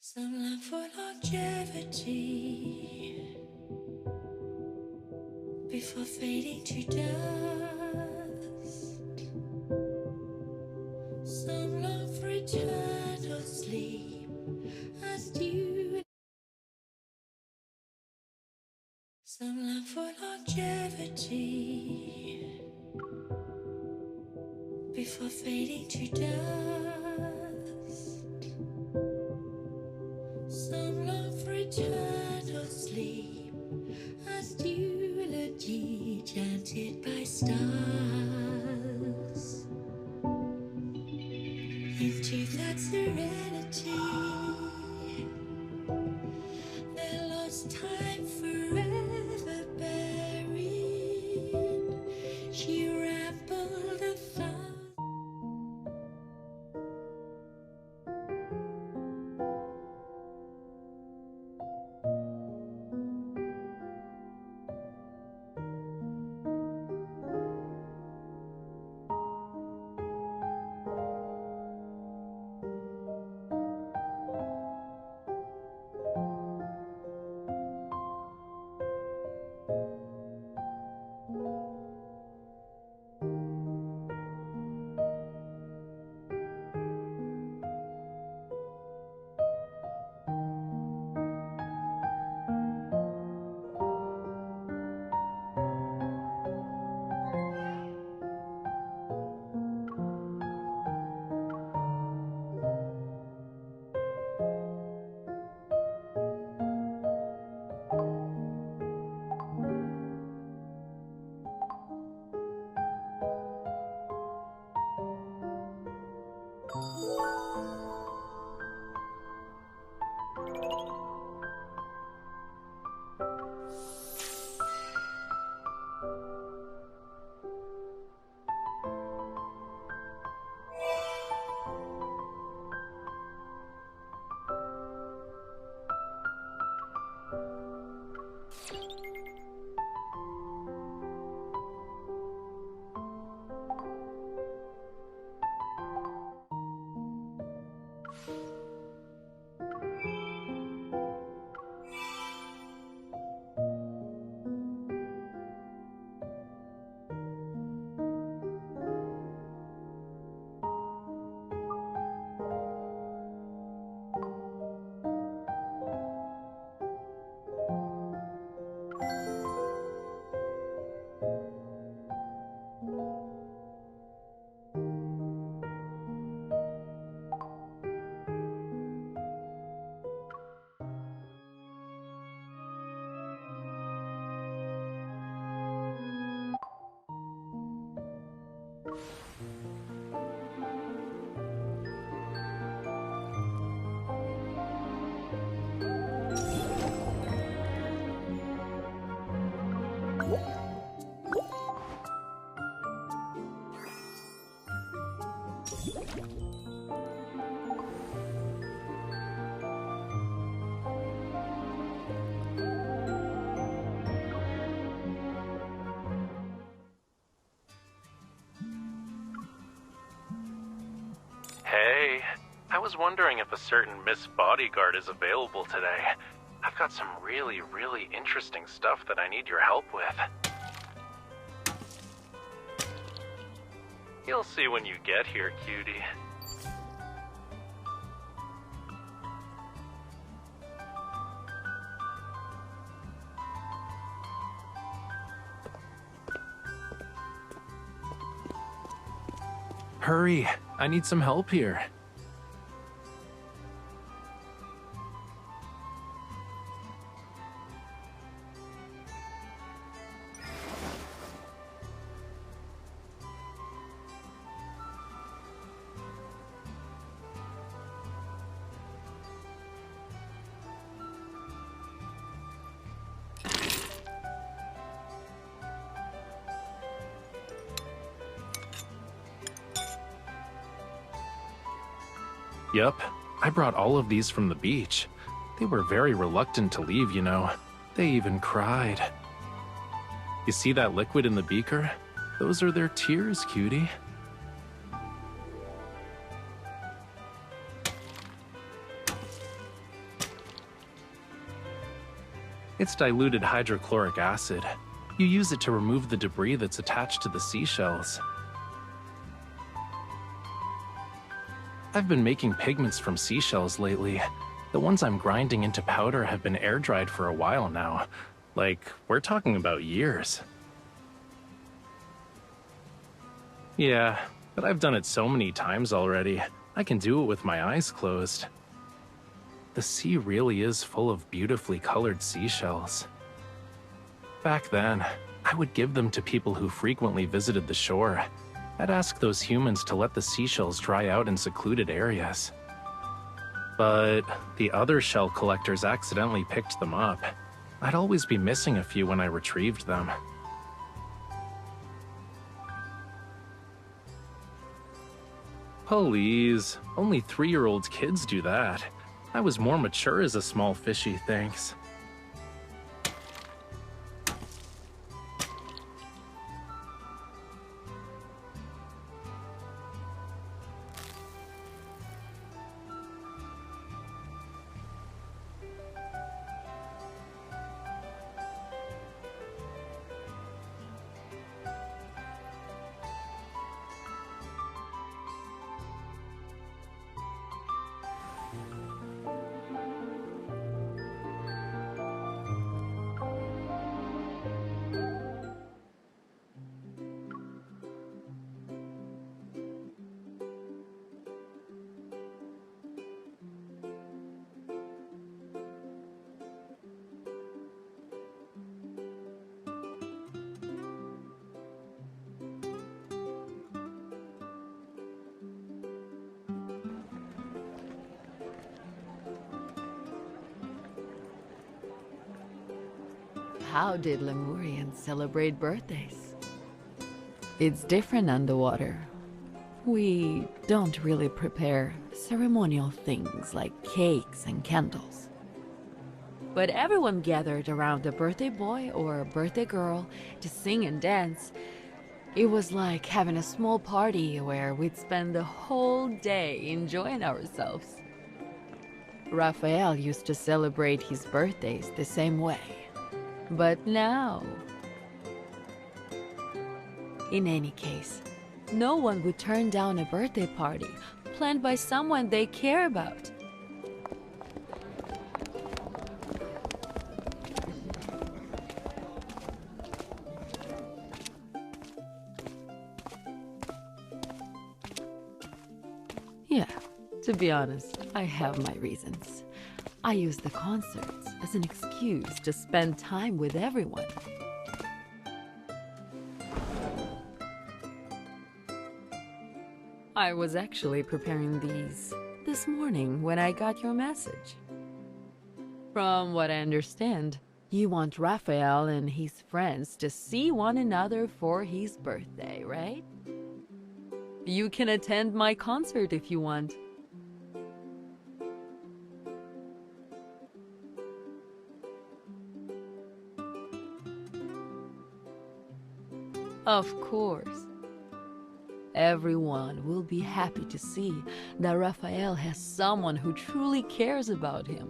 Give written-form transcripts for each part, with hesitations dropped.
Some love for longevity before fading to dust. Some long for eternal sleep as dew. Some love for longevity before fading to dust. Some long for eternal sleep as eulogy chanted by stars. Into that serenity, their lost time forever buried. She rambled a thousand. Hey, I was wondering if a certain Miss Bodyguard is available today. I've got some really interesting stuff that I need your help with. You'll see when you get here, cutie. Hurry, I need some help here. Yep, I brought all of these from the beach. They were very reluctant to leave, you know. They even cried. You see that liquid in the beaker? Those are their tears, cutie. It's diluted hydrochloric acid. You use it to remove the debris that's attached to the seashells. I've been making pigments from seashells lately. The ones I'm grinding into powder have been air-dried for a while now. Like, we're talking about years. Yeah, but I've done it so many times already. I can do it with my eyes closed. The sea really is full of beautifully colored seashells. Back then, I would give them to people who frequently visited the shore. I'd ask those humans to let the seashells dry out in secluded areas. But the other shell collectors accidentally picked them up. I'd always be missing a few when I retrieved them. Please, only 3-year-old kids do that. I was more mature as a small fishy, thanks. How did Lemurians celebrate birthdays? It's different underwater. We don't really prepare ceremonial things like cakes and candles. But everyone gathered around a birthday boy or a birthday girl to sing and dance. It was like having a small party where we'd spend the whole day enjoying ourselves. Raphael used to celebrate his birthdays the same way. But now... In any case, no one would turn down a birthday party planned by someone they care about. Yeah, to be honest, I have my reasons. I use the concerts as an excuse to spend time with everyone. I was actually preparing these this morning when I got your message. From what I understand, you want Raphael and his friends to see one another for his birthday, right? You can attend my concert if you want. Of course. Everyone will be happy to see that Raphael has someone who truly cares about him.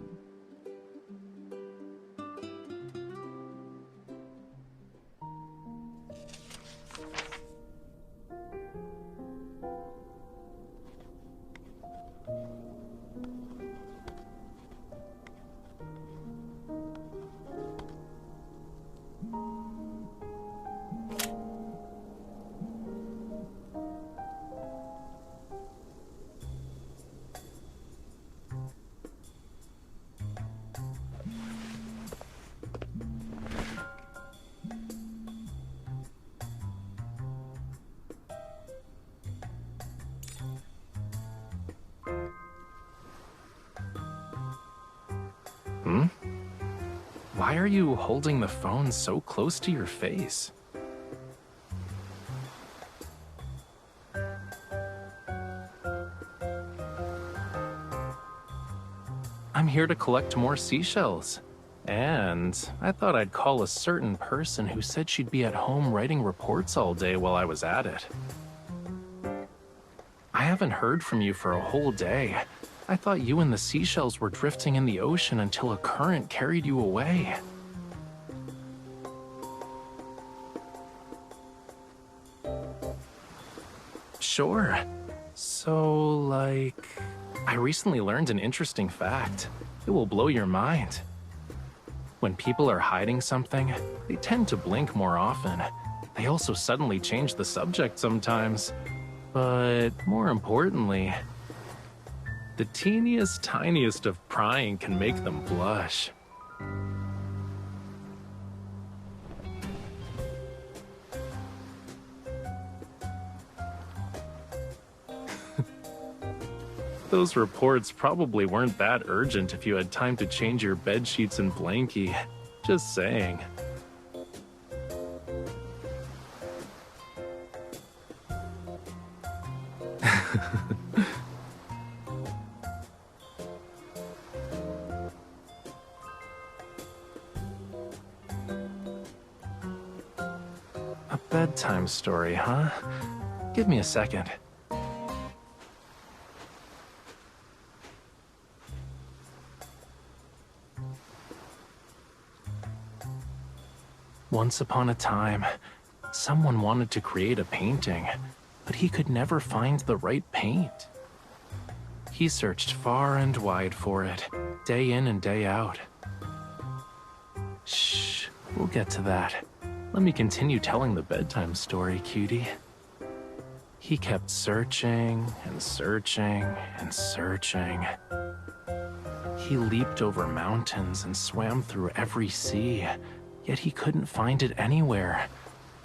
Why are you holding the phone so close to your face? I'm here to collect more seashells. And I thought I'd call a certain person who said she'd be at home writing reports all day while I was at it. I haven't heard from you for a whole day. I thought you and the seashells were drifting in the ocean until a current carried you away. Sure. So, like, I recently learned an interesting fact. It will blow your mind. When people are hiding something, they tend to blink more often. They also suddenly change the subject sometimes. But more importantly, the teeniest, tiniest of prying can make them blush. Those reports probably weren't that urgent if you had time to change your bed sheets and blankie. Just saying. A bedtime story, huh? Give me a second. Once upon a time, someone wanted to create a painting, but he could never find the right paint. He searched far and wide for it, day in and day out. Shh, we'll get to that. Let me continue telling the bedtime story, cutie. He kept searching and searching and searching. He leaped over mountains and swam through every sea, yet he couldn't find it anywhere.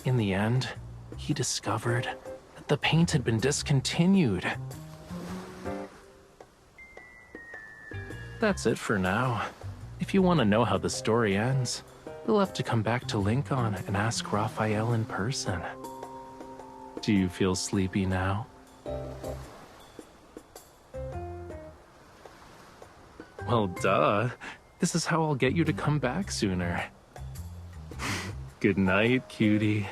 In the end, he discovered that the paint had been discontinued. That's it for now. If you want to know how the story ends, you'll have to come back to Lincoln and ask Raphael in person. Do you feel sleepy now? Well, duh. This is how I'll get you to come back sooner. Good night, cutie.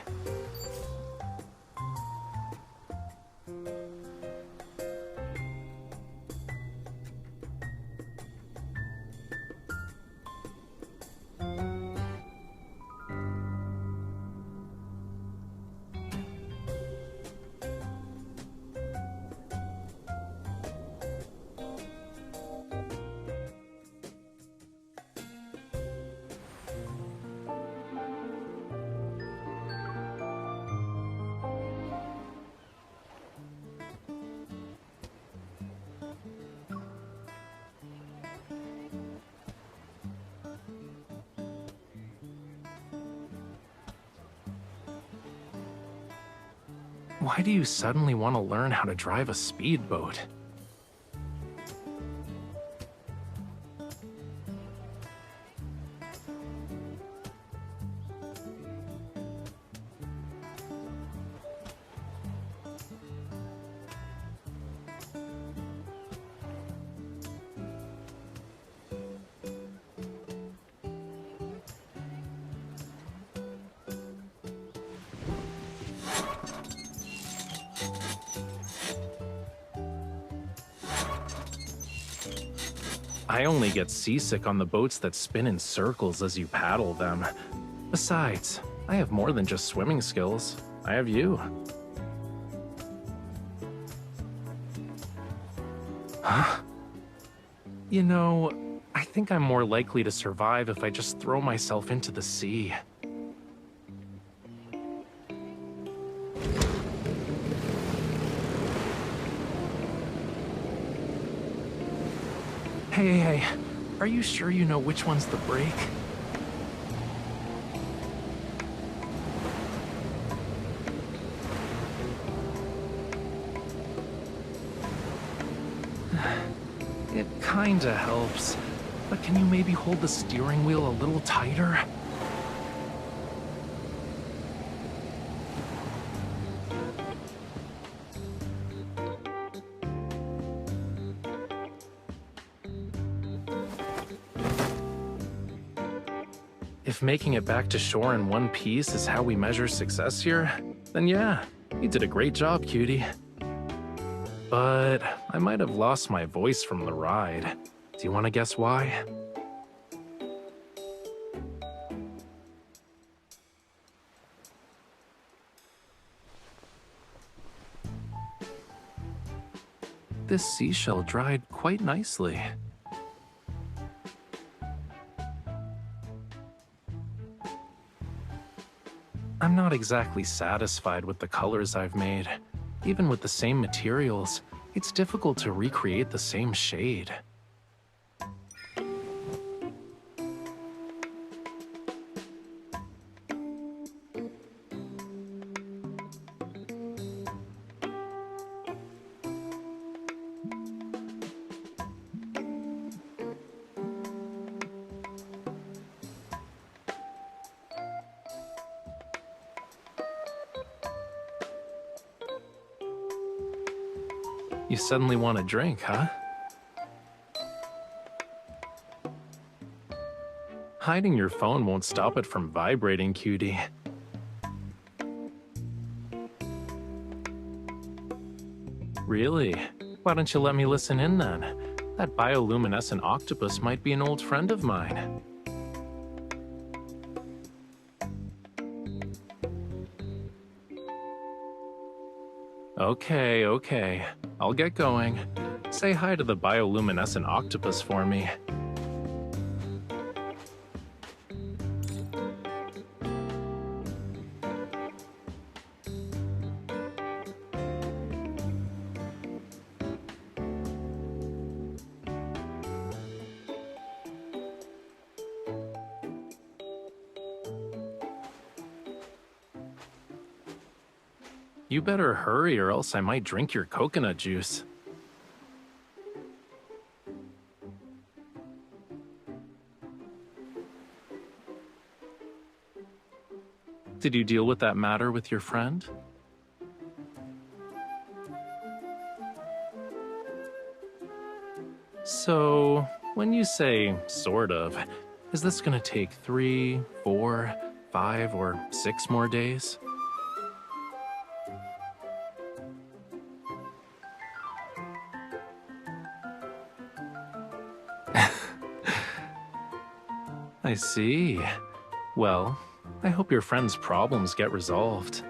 Why do you suddenly want to learn how to drive a speedboat? I only get seasick on the boats that spin in circles as you paddle them. Besides, I have more than just swimming skills. I have you. Huh? You know, I think I'm more likely to survive if I just throw myself into the sea. Hey, are you sure you know which one's the brake? It kinda helps, but can you maybe hold the steering wheel a little tighter? If making it back to shore in one piece is how we measure success here, then yeah, you did a great job, cutie. But I might have lost my voice from the ride. Do you want to guess why? This seashell dried quite nicely. I'm not exactly satisfied with the colors I've made. Even with the same materials, it's difficult to recreate the same shade. You suddenly want a drink, huh? Hiding your phone won't stop it from vibrating, cutie. Really? Why don't you let me listen in then? That bioluminescent octopus might be an old friend of mine. Okay. I'll get going. Say hi to the bioluminescent octopus for me. You better hurry or else I might drink your coconut juice. Did you deal with that matter with your friend? So, when you say sort of, is this gonna take 3, 4, 5, or 6 more days? I see. Well, I hope your friend's problems get resolved.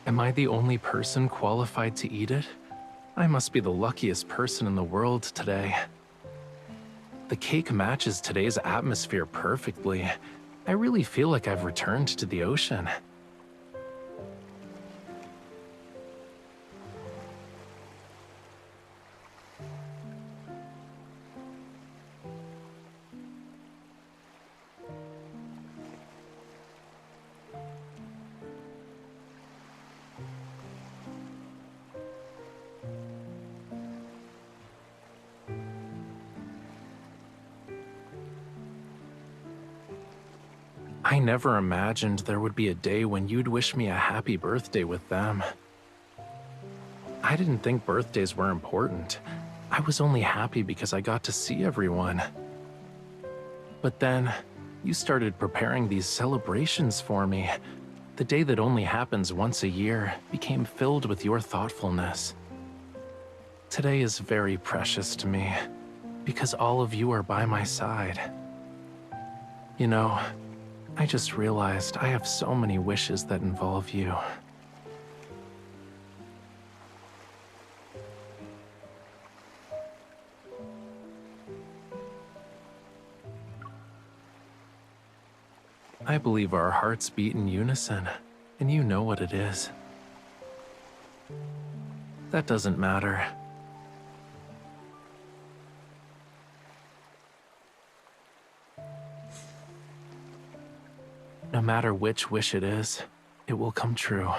Am I the only person qualified to eat it? I must be the luckiest person in the world today. The cake matches today's atmosphere perfectly. I really feel like I've returned to the ocean. I never imagined there would be a day when you'd wish me a happy birthday with them. I didn't think birthdays were important. I was only happy because I got to see everyone. But then, you started preparing these celebrations for me. The day that only happens once a year became filled with your thoughtfulness. Today is very precious to me, because all of you are by my side. You know, I just realized I have so many wishes that involve you. I believe our hearts beat in unison, and you know what it is. That doesn't matter. No matter which wish it is, it will come true.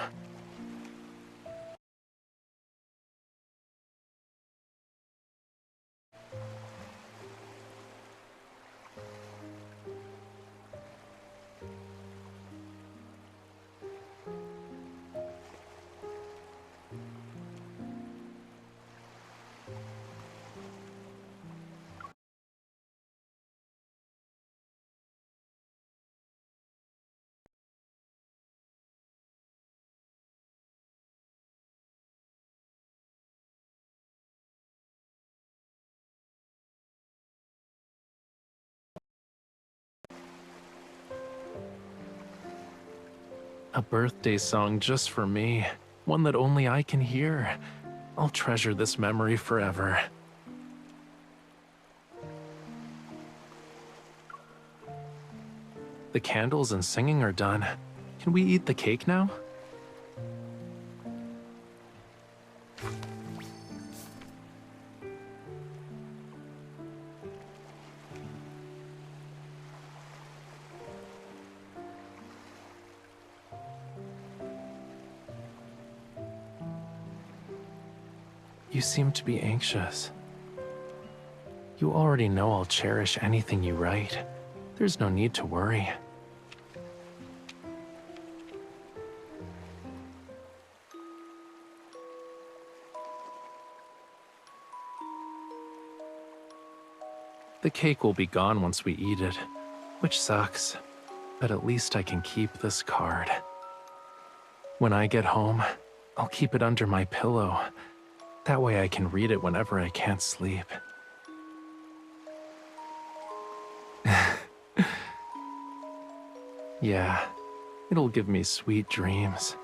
A birthday song just for me. One that only I can hear. I'll treasure this memory forever. The candles and singing are done. Can we eat the cake now? You seem to be anxious. You already know I'll cherish anything you write. There's no need to worry. The cake will be gone once we eat it, which sucks, but at least I can keep this card. When I get home, I'll keep it under my pillow. That way I can read it whenever I can't sleep. Yeah, it'll give me sweet dreams.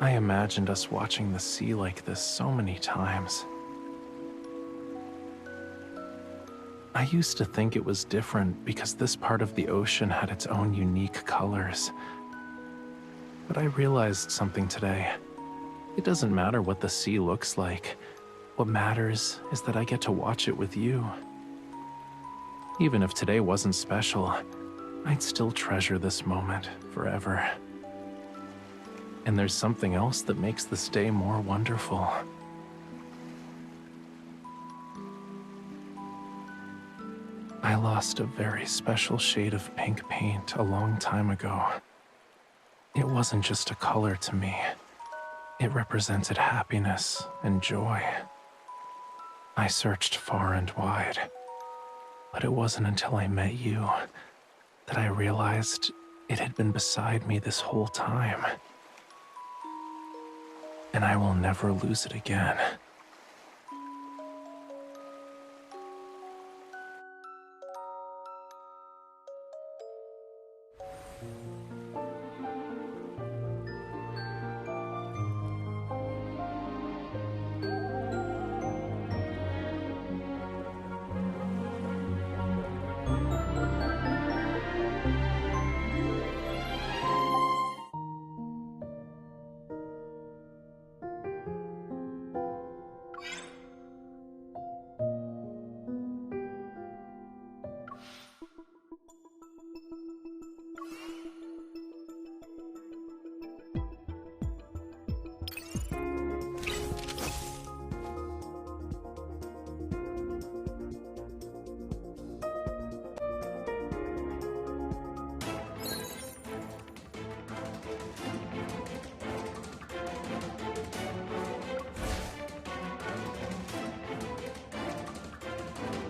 I imagined us watching the sea like this so many times. I used to think it was different because this part of the ocean had its own unique colors. But I realized something today. It doesn't matter what the sea looks like. What matters is that I get to watch it with you. Even if today wasn't special, I'd still treasure this moment forever. And there's something else that makes this day more wonderful. I lost a very special shade of pink paint a long time ago. It wasn't just a color to me. It represented happiness and joy. I searched far and wide, but it wasn't until I met you that I realized it had been beside me this whole time. And I will never lose it again.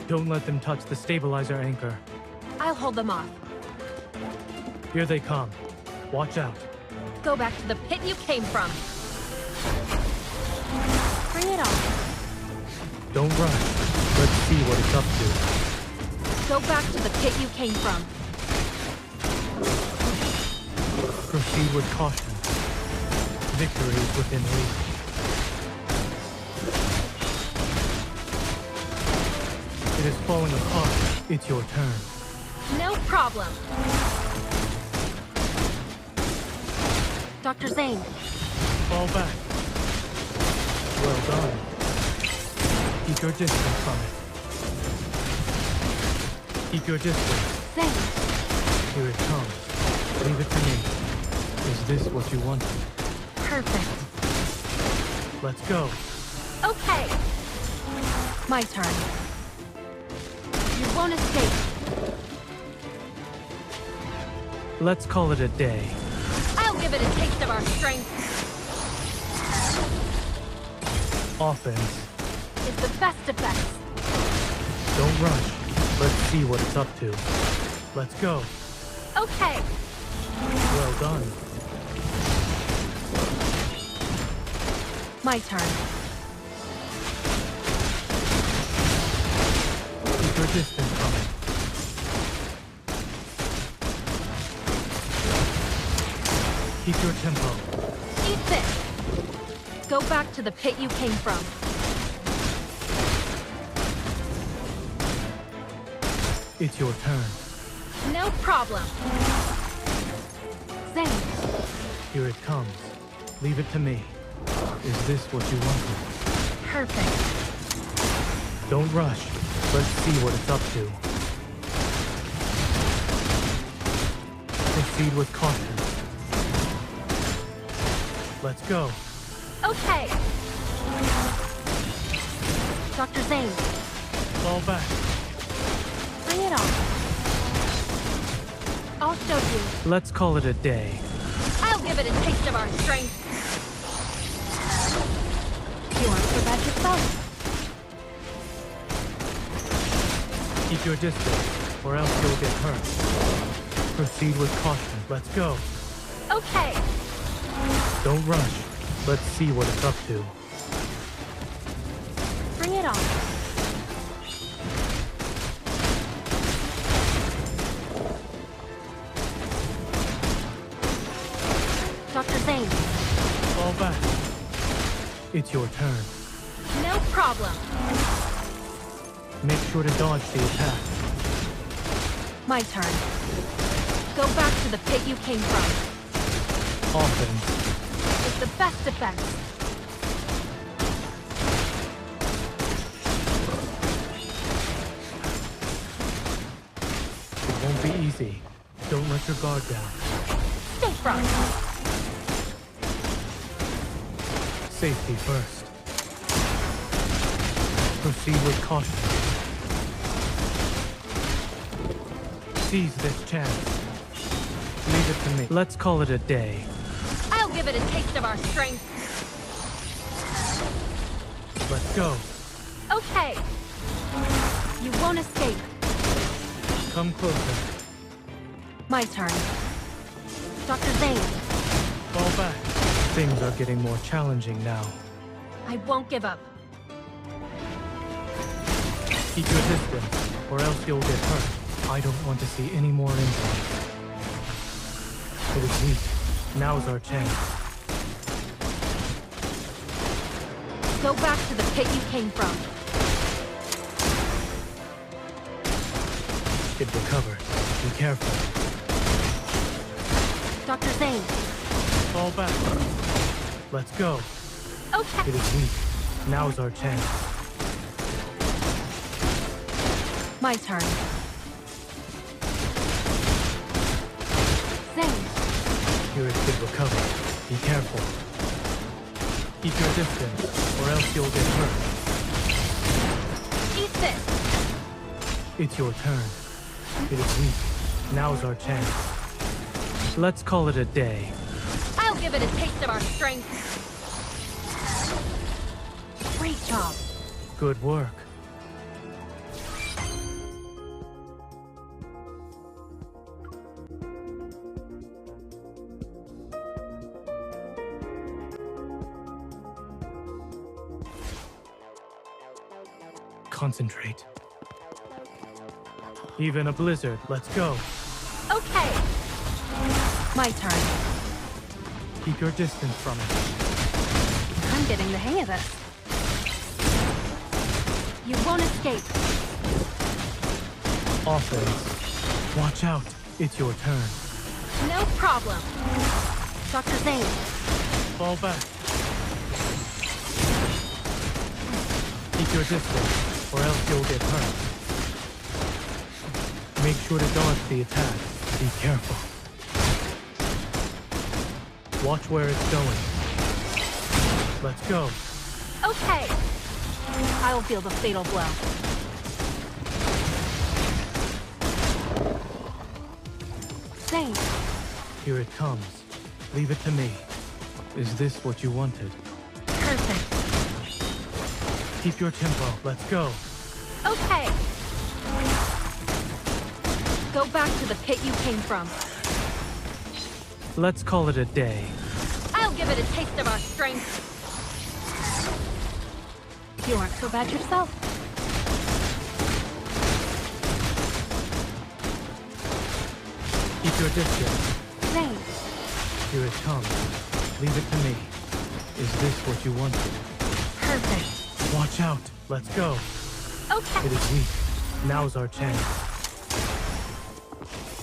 Don't let them touch the stabilizer anchor. I'll hold them off. Here they come. Watch out. Go back to the pit you came from. Bring it on. Don't rush. Let's see what it's up to. Go back to the pit you came from. Proceed with caution. Victory is within reach. It is falling apart. It's your turn. No problem. Dr. Zane. Fall back. Well done. Keep your distance from it. Keep your distance. Zane. Here it comes. Leave it to me. Is this what you wanted? Perfect. Let's go. Okay. My turn. You won't escape. Let's call it a day. I'll give it a taste of our strength. Offense. It's the best defense. Don't rush. Let's see what it's up to. Let's go. Okay. Well done. My turn. distance from it. Keep your tempo. Eat this! Go back to the pit you came from. It's your turn. No problem. Zane, Here it comes. Leave it to me. Is this what you wanted? perfect. Don't rush. Let's see what it's up to. Proceed with caution. Let's go. Okay. Dr. Zane, Fall back. bring it on. I'll show you. Let's call it a day. I'll give it a taste of our strength. You aren't so bad yourself. Keep your distance, or else you'll get hurt. Proceed with caution. Let's go. Okay. Don't rush. Let's see what it's up to. Bring it on. Dr. Zane, Fall back. It's your turn. no problem. Make sure to dodge the attack. My turn. Go back to the pit you came from. Offense. It's the best defense. It won't be easy. Don't let your guard down. Stay front. Safety first. Proceed with caution. Seize this chance. Leave it to me. Let's call it a day. I'll give it a taste of our strength. Let's go. Okay. You won't escape. Come closer. My turn. Dr. Zane, Fall back. Things are getting more challenging now. I won't give up. Keep your distance, or else you'll get hurt. I don't want to see any more injuries. It is weak. Now's our chance. Go back to the pit you came from. It recovered. Be careful. Dr. Zane, Fall back. Let's go. okay. It is weak. Now's our chance. My turn. Zane, Here it could recover. Be careful. Keep your distance, or else you'll get hurt. eat this. It's your turn. It is weak. Now's our chance. Let's call it a day. I'll give it a taste of our strength. Great job. Good work. Concentrate. Even a blizzard. Let's go. Okay. My turn. Keep your distance from it. I'm getting the hang of this. You won't escape. Offense. Watch out. It's your turn. No problem. Dr. Zane, Fall back. Keep your distance, or else you'll get hurt. Make sure to dodge the attack. Be careful. Watch where it's going. Let's go. okay. I'll feel the fatal blow. Zane, Here it comes. Leave it to me. Is this what you wanted? perfect. Keep your tempo. Let's go. Okay. Go back to the pit you came from. Let's call it a day. I'll give it a taste of our strength. You aren't so bad yourself. Keep your distance. Zane, Here it comes. Leave it to me. Is this what you wanted? perfect. Watch out. Let's go. Okay. It is weak. Now's our chance.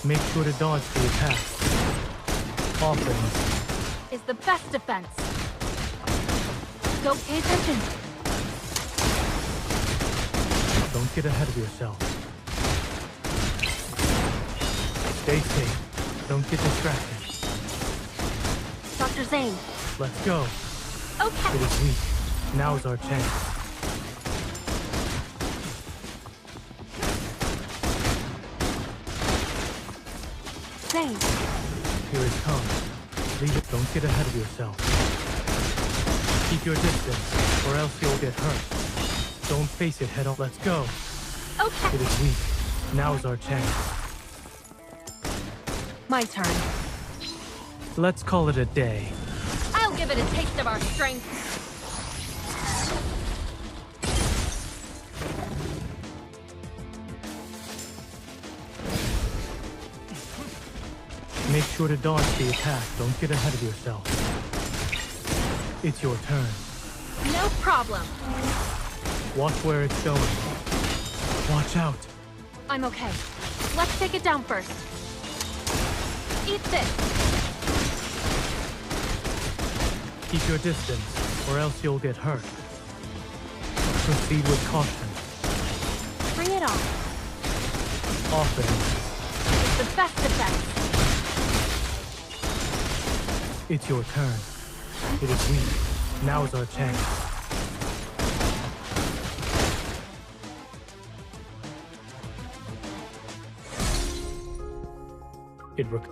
Make sure to dodge the attack. Offense. Is the best defense. Go pay attention. Don't get ahead of yourself. Stay safe. Don't get distracted. Dr. Zane. Let's go. Okay. It is weak. Now's our chance. Zane, Here it comes. Leave it. Don't get ahead of yourself. Keep your distance, or else you'll get hurt. Don't face it head on. Let's go. okay. It is weak. Now's our chance. My turn. Let's call it a day. I'll give it a taste of our strength. Make sure to dodge the attack. Don't get ahead of yourself. It's your turn. No problem. Watch where it's going. Watch out. I'm okay. Let's take it down first. Eat this. Keep your distance, or else you'll get hurt. Proceed with caution. Bring it on. Offense. It's the best defense. It's your turn. It is weak. Now's our chance. It rec-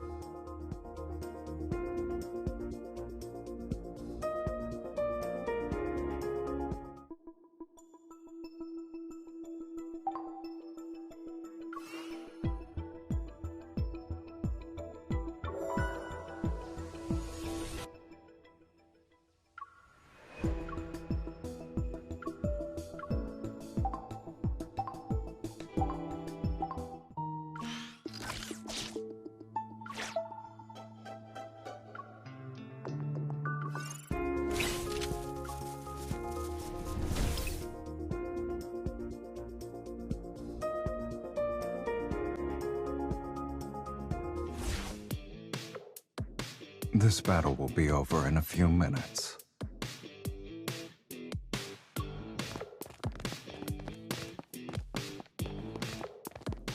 This battle will be over in a few minutes.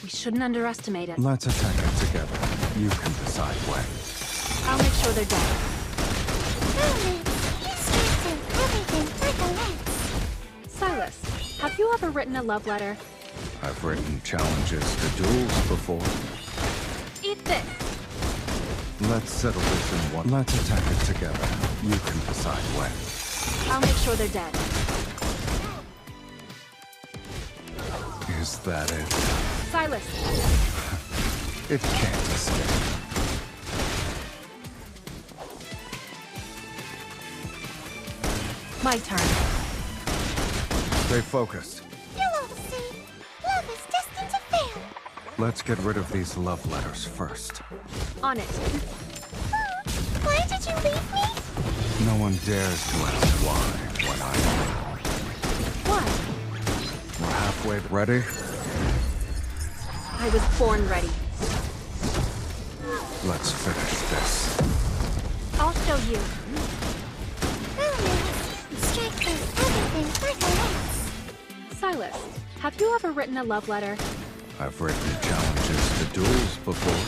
We shouldn't underestimate it. Let's attack it together. You can decide when. I'll make sure they're dead. Silas, have you ever written a love letter? I've written challenges to duels before. Eat this. Let's settle this in one. Let's attack it together. You can decide when. I'll make sure they're dead. Is that it? Silas, It can't escape. my turn. Stay focused. You'll all see. Love is destined to fail. Let's get rid of these love letters first. On it. Why did you leave me? No one dares to ask why when I know. Why? We're halfway. Ready? I was born ready. Let's finish this. I'll show you. Romance. Strengthens everything like a lance. Silas, have you ever written a love letter? I've written challenges to duels before.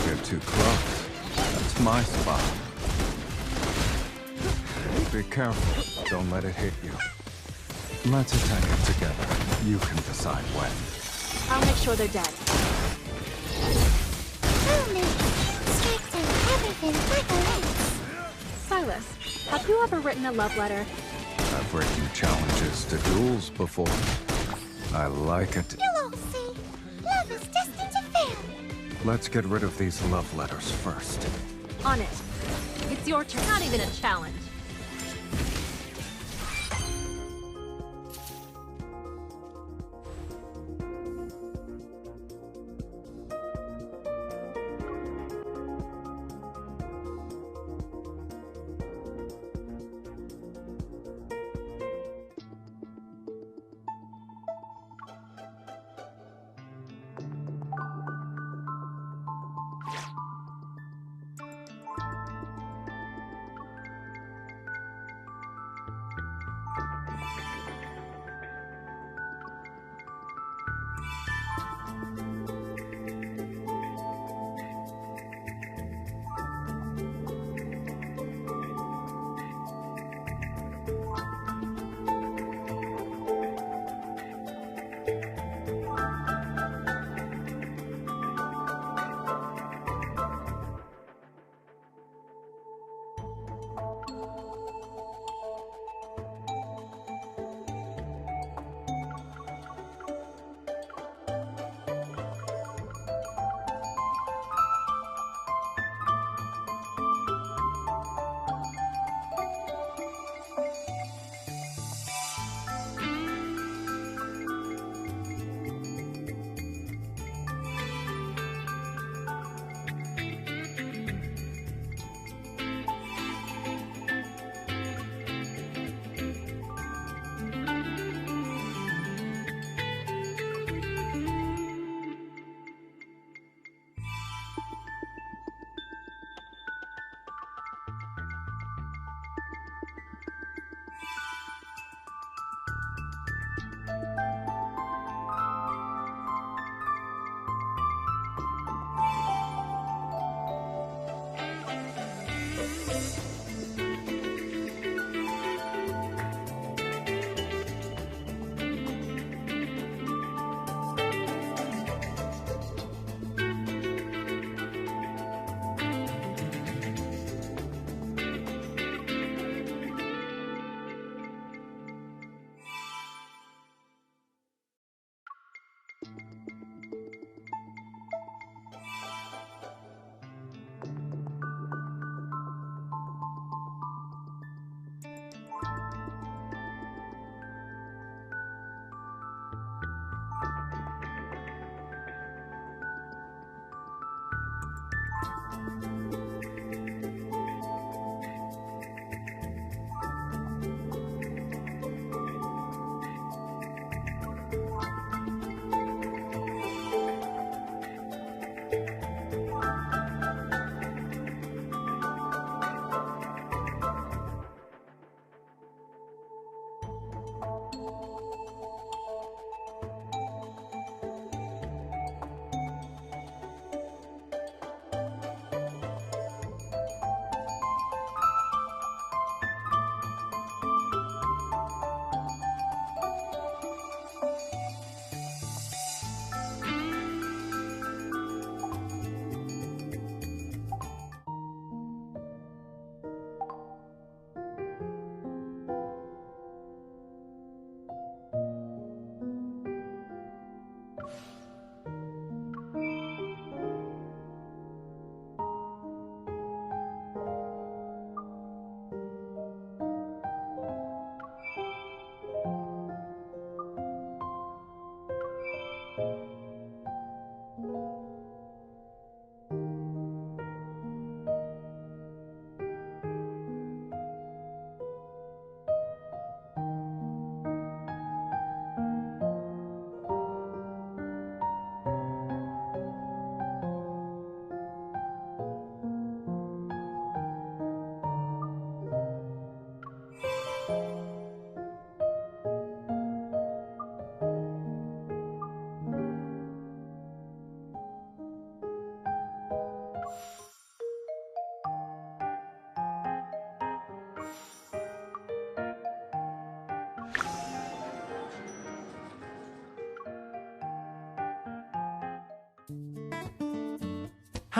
Get too close. That's my spot. Be careful. Don't let it hit you. Let's attack it together. You can decide when. I'll make sure they're dead. Romance. Strengthens everything like a lance. Silas, have you ever written a love letter? I've written challenges to duels before. I like it. You'll all see. Love is destined to fail. Let's get rid of these love letters first. On it. It's your turn. Not even a challenge.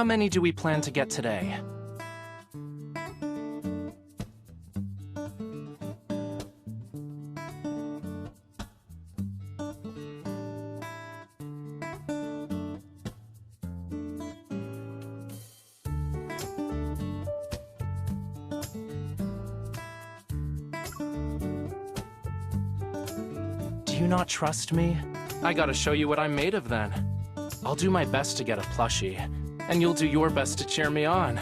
How many do we plan to get today? Do you not trust me? I gotta show you what I'm made of then. I'll do my best to get a plushie, and you'll do your best to cheer me on.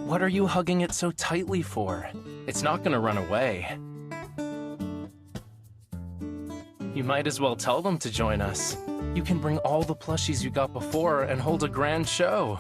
What are you hugging it so tightly for? It's not gonna run away. You might as well tell them to join us. You can bring all the plushies you got before and hold a grand show.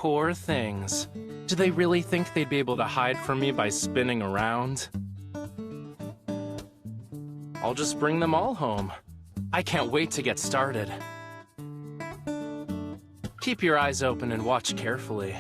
Poor things. Do they really think they'd be able to hide from me by spinning around? I'll just bring them all home. I can't wait to get started. Keep your eyes open and watch carefully.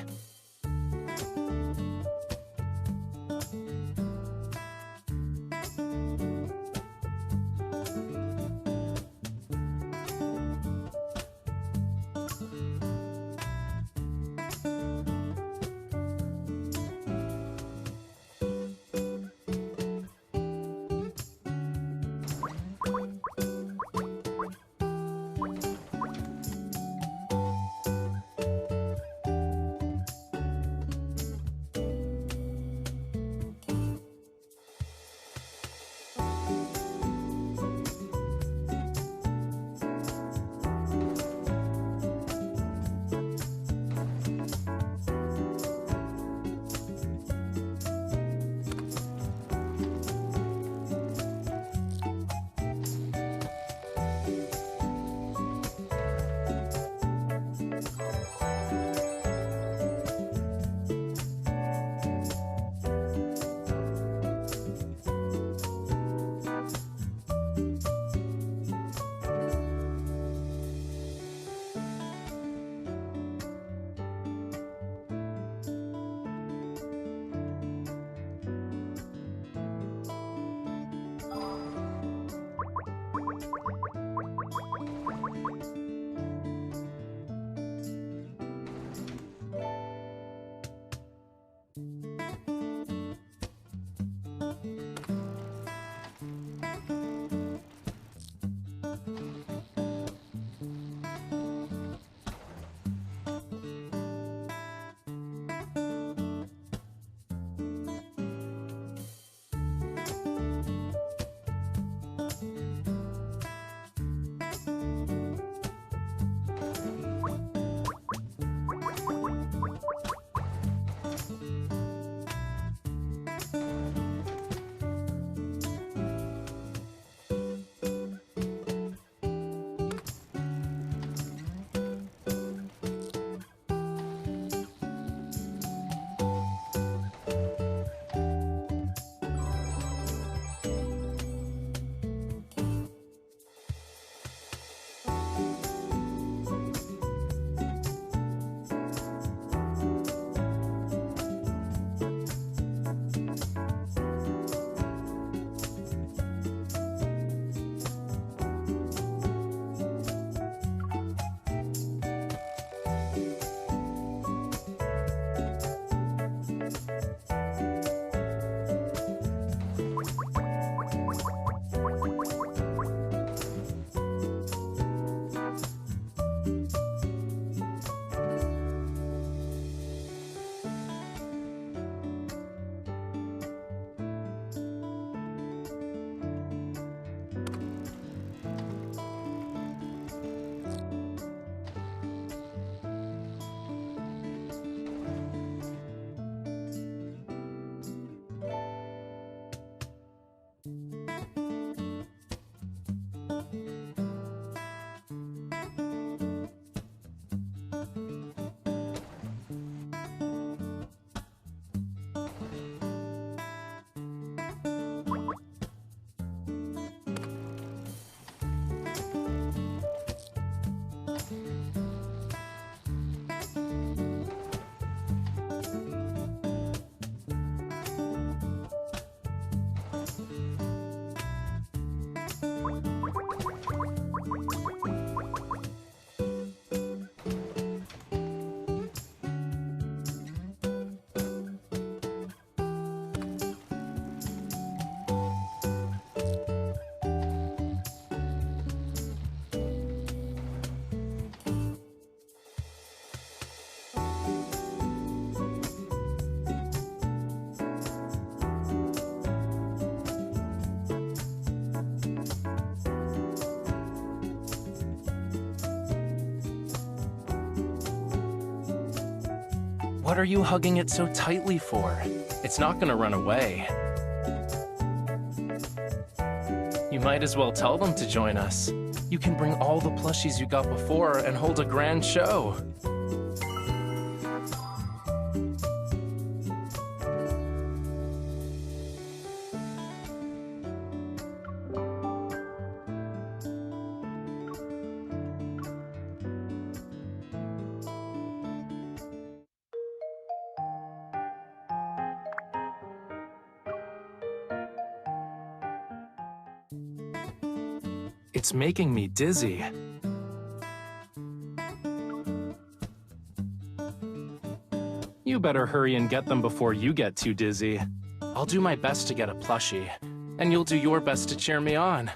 What are you hugging it so tightly for? It's not gonna run away. You might as well tell them to join us. You can bring all the plushies you got before and hold a grand show. It's making me dizzy. You better hurry and get them before you get too dizzy. I'll do my best to get a plushie, and you'll do your best to cheer me on.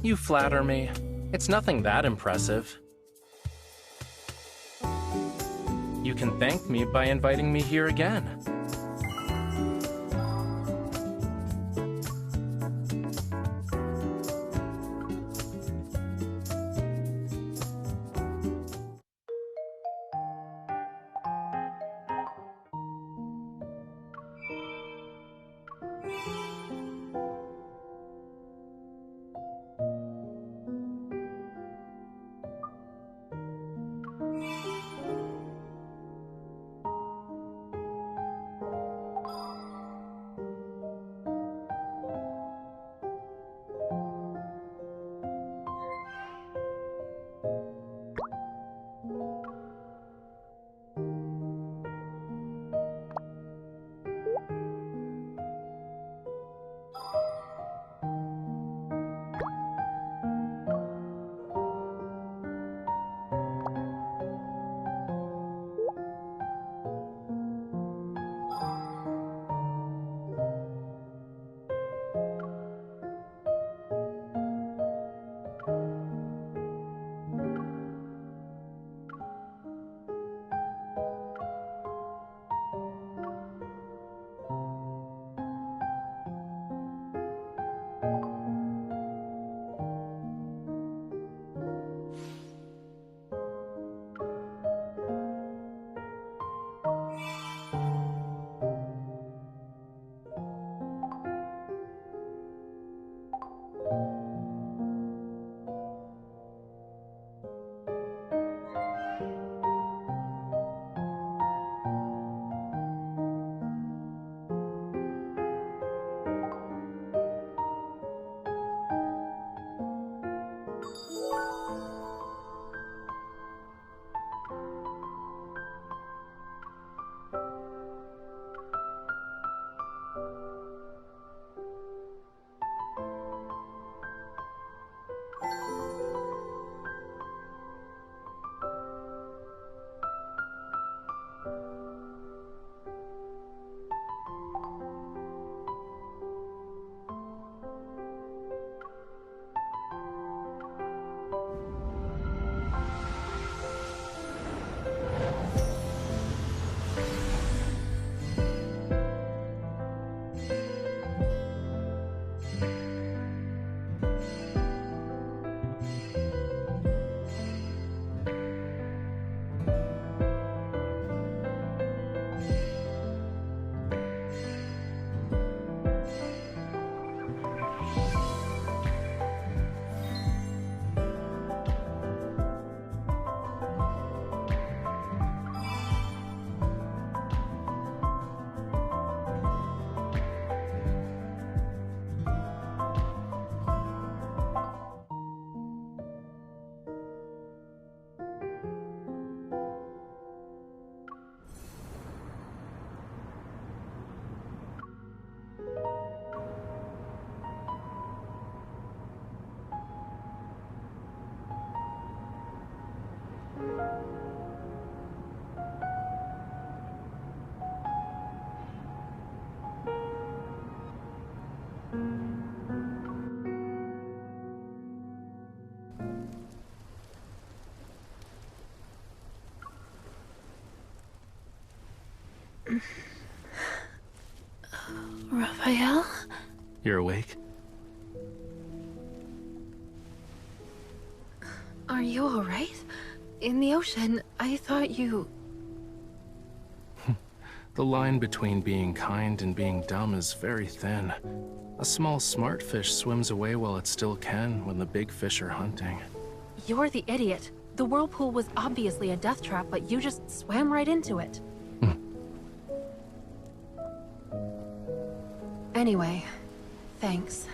You flatter me. It's nothing that impressive. You can thank me by inviting me here again. Raphael? You're awake? Are you alright? In the ocean, I thought you... The line between being kind and being dumb is very thin. A small smart fish swims away while it still can when the big fish are hunting. You're the idiot. The whirlpool was obviously a death trap, but you just swam right into it. Anyway, thanks.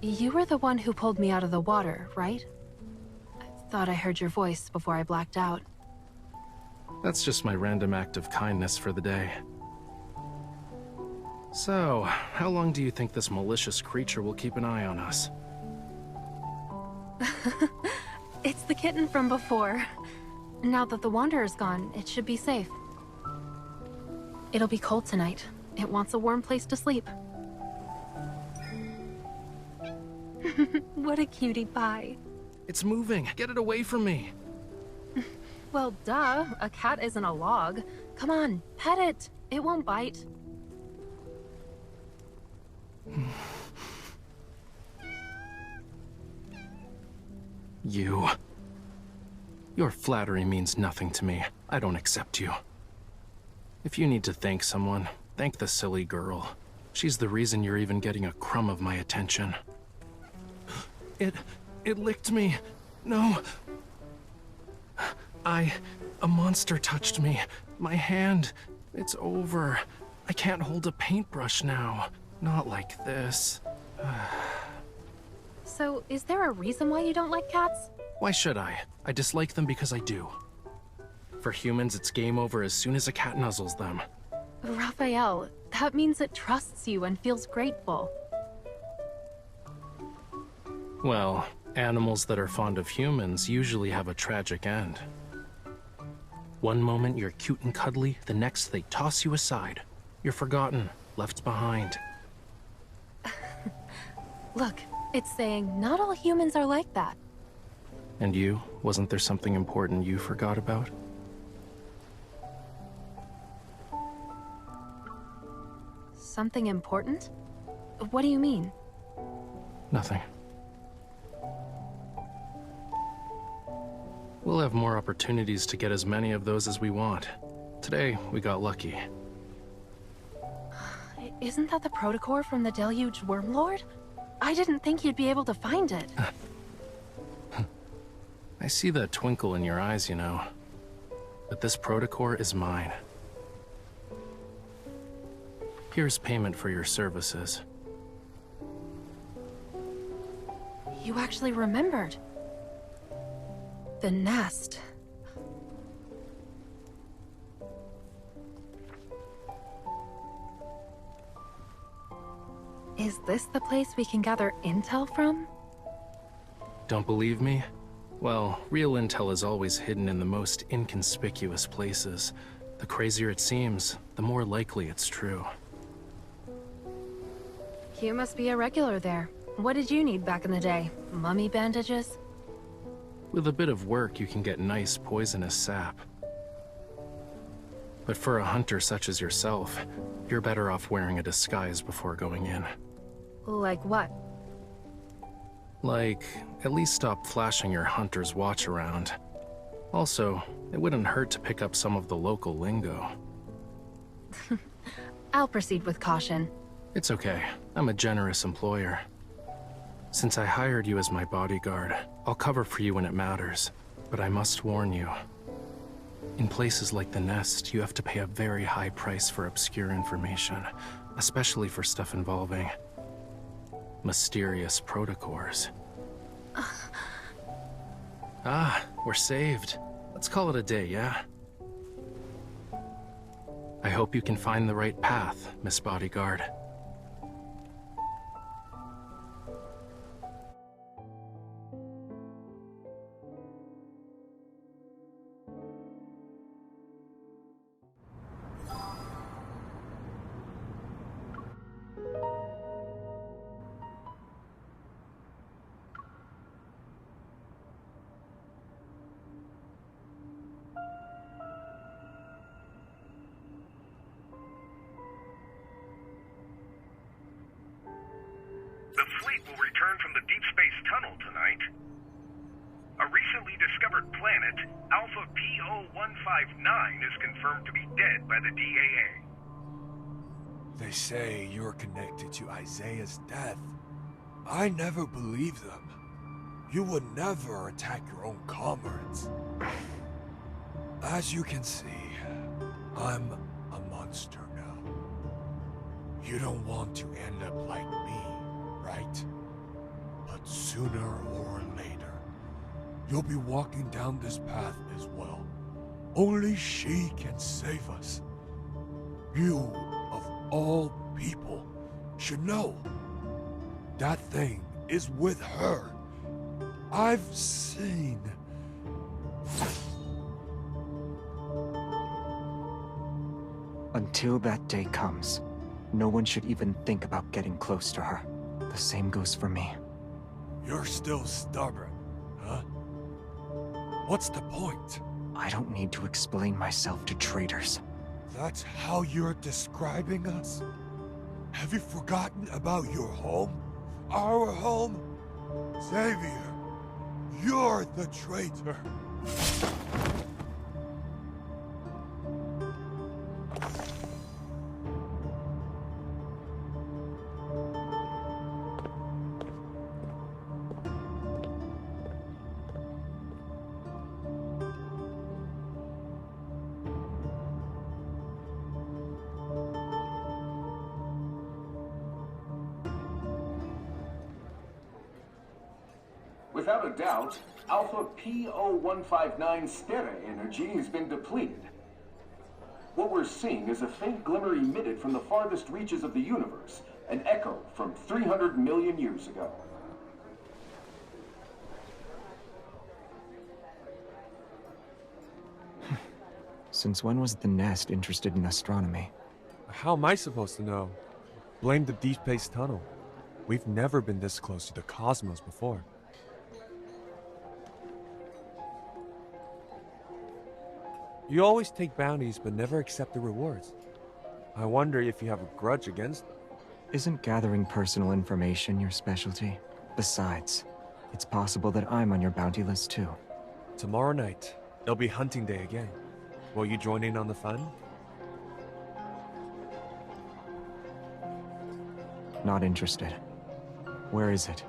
You were the one who pulled me out of the water, right? I thought I heard your voice before I blacked out. That's just my random act of kindness for the day. So, how long do you think this malicious creature will keep an eye on us? It's the kitten from before. Now that the Wanderer's gone, it should be safe. It'll be cold tonight. It wants a warm place to sleep. What a cutie pie. It's moving. Get it away from me. Well, duh. A cat isn't a log. Come on, pet it. It won't bite. You. Your flattery means nothing to me. I don't accept you. If you need to thank someone, thank the silly girl. She's the reason you're even getting a crumb of my attention. It licked me. No. A monster touched me. My hand. It's over. I can't hold a paintbrush now. Not like this. So, is there a reason why you don't like cats? Why should I? I dislike them because I do. For humans, it's game over as soon as a cat nuzzles them. Raphael, that means it trusts you and feels grateful. Well, animals that are fond of humans usually have a tragic end. One moment you're cute and cuddly, the next they toss you aside. You're forgotten, left behind. Look, it's saying not all humans are like that. And you? Wasn't there something important you forgot about? Something important? What do you mean? Nothing. We'll have more opportunities to get as many of those as we want. Today, we got lucky. Isn't that the protocore from the Deluge Wormlord? I didn't think you'd be able to find it. I see that twinkle in your eyes, you know. But this protocore is mine. Here's payment for your services. You actually remembered. The nest. Is this the place we can gather intel from? Don't believe me? Well, real intel is always hidden in the most inconspicuous places. The crazier it seems, the more likely it's true. You must be a regular there. What did you need back in the day? Mummy bandages? With a bit of work, you can get nice poisonous sap. But for a hunter such as yourself, you're better off wearing a disguise before going in. Like what? Like, at least stop flashing your hunter's watch around. Also, it wouldn't hurt to pick up some of the local lingo. I'll proceed with caution. It's okay. I'm a generous employer. Since I hired you as my bodyguard, I'll cover for you when it matters. But I must warn you. In places like the Nest, you have to pay a very high price for obscure information, especially for stuff involving mysterious protocores. Ah, we're saved. Let's call it a day, yeah? I hope you can find the right path, Miss Bodyguard. The fleet will return from the Deep Space Tunnel tonight. A recently discovered planet, Alpha PO-159, is confirmed to be dead by the DAA. They say you're connected to Isaiah's death. I never believed them. You would never attack your own comrades. As you can see, I'm a monster now. You don't want to end up like me, right? But sooner or later, you'll be walking down this path as well. Only she can save us. You, of all people, should know. That thing is with her. I've seen. Until that day comes, no one should even think about getting close to her. The same goes for me. You're still stubborn, huh? What's the point? I don't need to explain myself to traitors. That's how you're describing us? Have you forgotten about your home? Our home? Xavier, you're the traitor. Without a doubt, Alpha P0159 Stera energy has been depleted. What we're seeing is a faint glimmer emitted from the farthest reaches of the universe, an echo from 300 million years ago. Since when was the Nest interested in astronomy? How am I supposed to know? Blame the Deep Space Tunnel. We've never been this close to the cosmos before. You always take bounties but never accept the rewards. I wonder if you have a grudge against them. Isn't gathering personal information your specialty? Besides, it's possible that I'm on your bounty list too. Tomorrow night, it'll be hunting day again. Will you join in on the fun? Not interested. Where is it?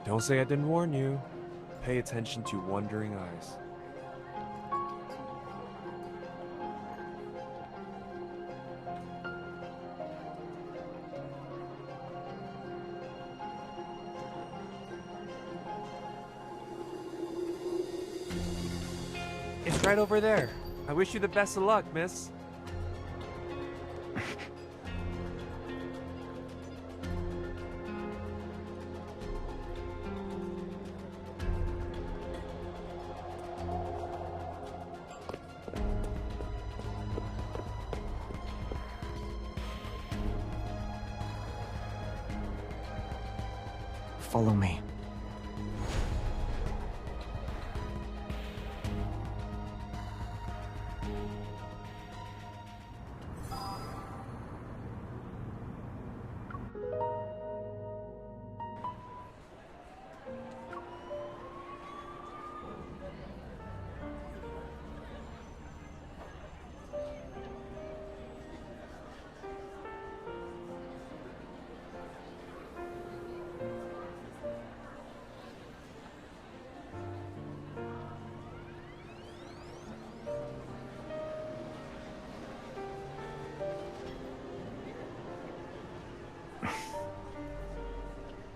Don't say I didn't warn you. Pay attention to wandering eyes. It's right over there. I wish you the best of luck, miss. Follow me.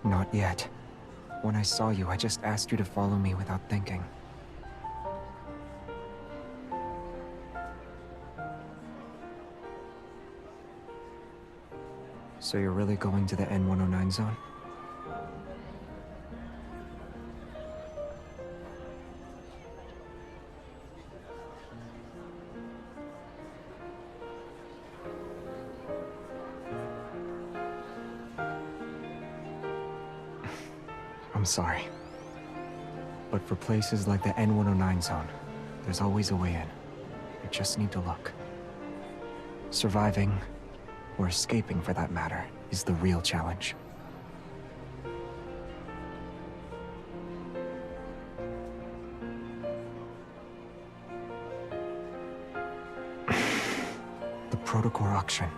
Not yet. When I saw you, I just asked you to follow me without thinking. So you're really going to the N109 zone? I'm sorry. But for places like the N109 zone, there's always a way in. You just need to look. Surviving, or escaping for that matter, is the real challenge. The Protocore auction.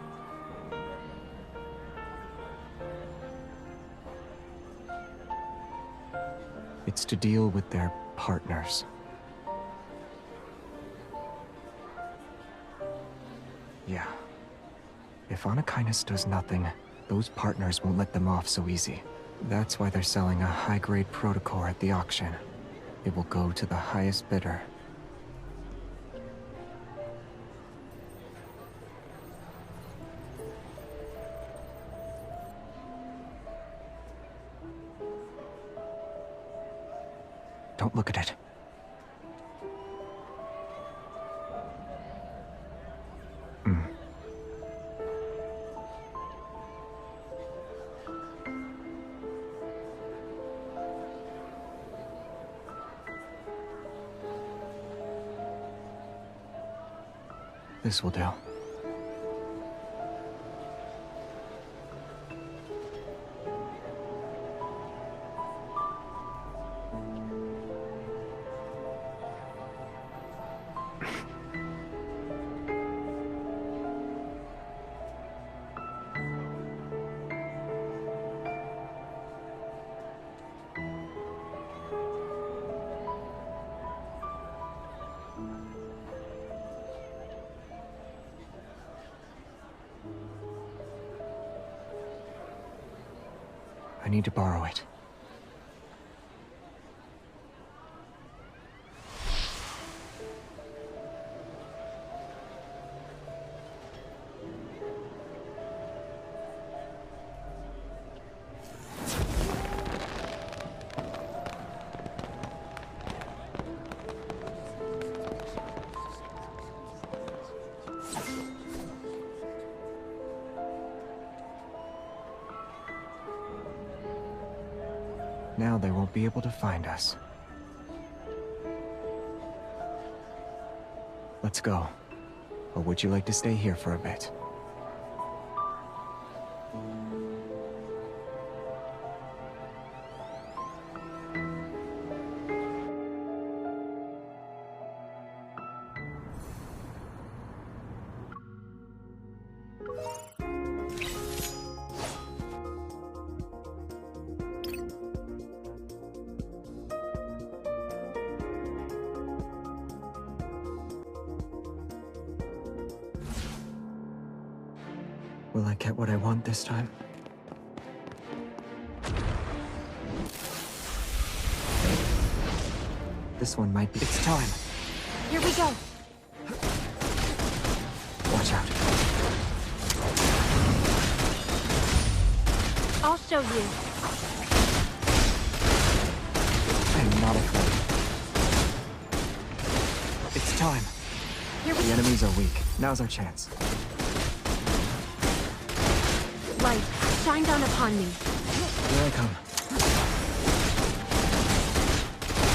It's to deal with their partners. Yeah. If Anakinus does nothing, those partners won't let them off so easy. That's why they're selling a high-grade protocore at the auction. It will go to the highest bidder. Don't look at it. This will do. I need to borrow it. Now they won't be able to find us. Let's go. Or would you like to stay here for a bit? Will I get what I want this time? This one might be... It's time! Here we go! Watch out. I'll show you. I'm not afraid. It's time! Here we The enemies are weak. Now's our chance. Light, shine down upon me. Here I come.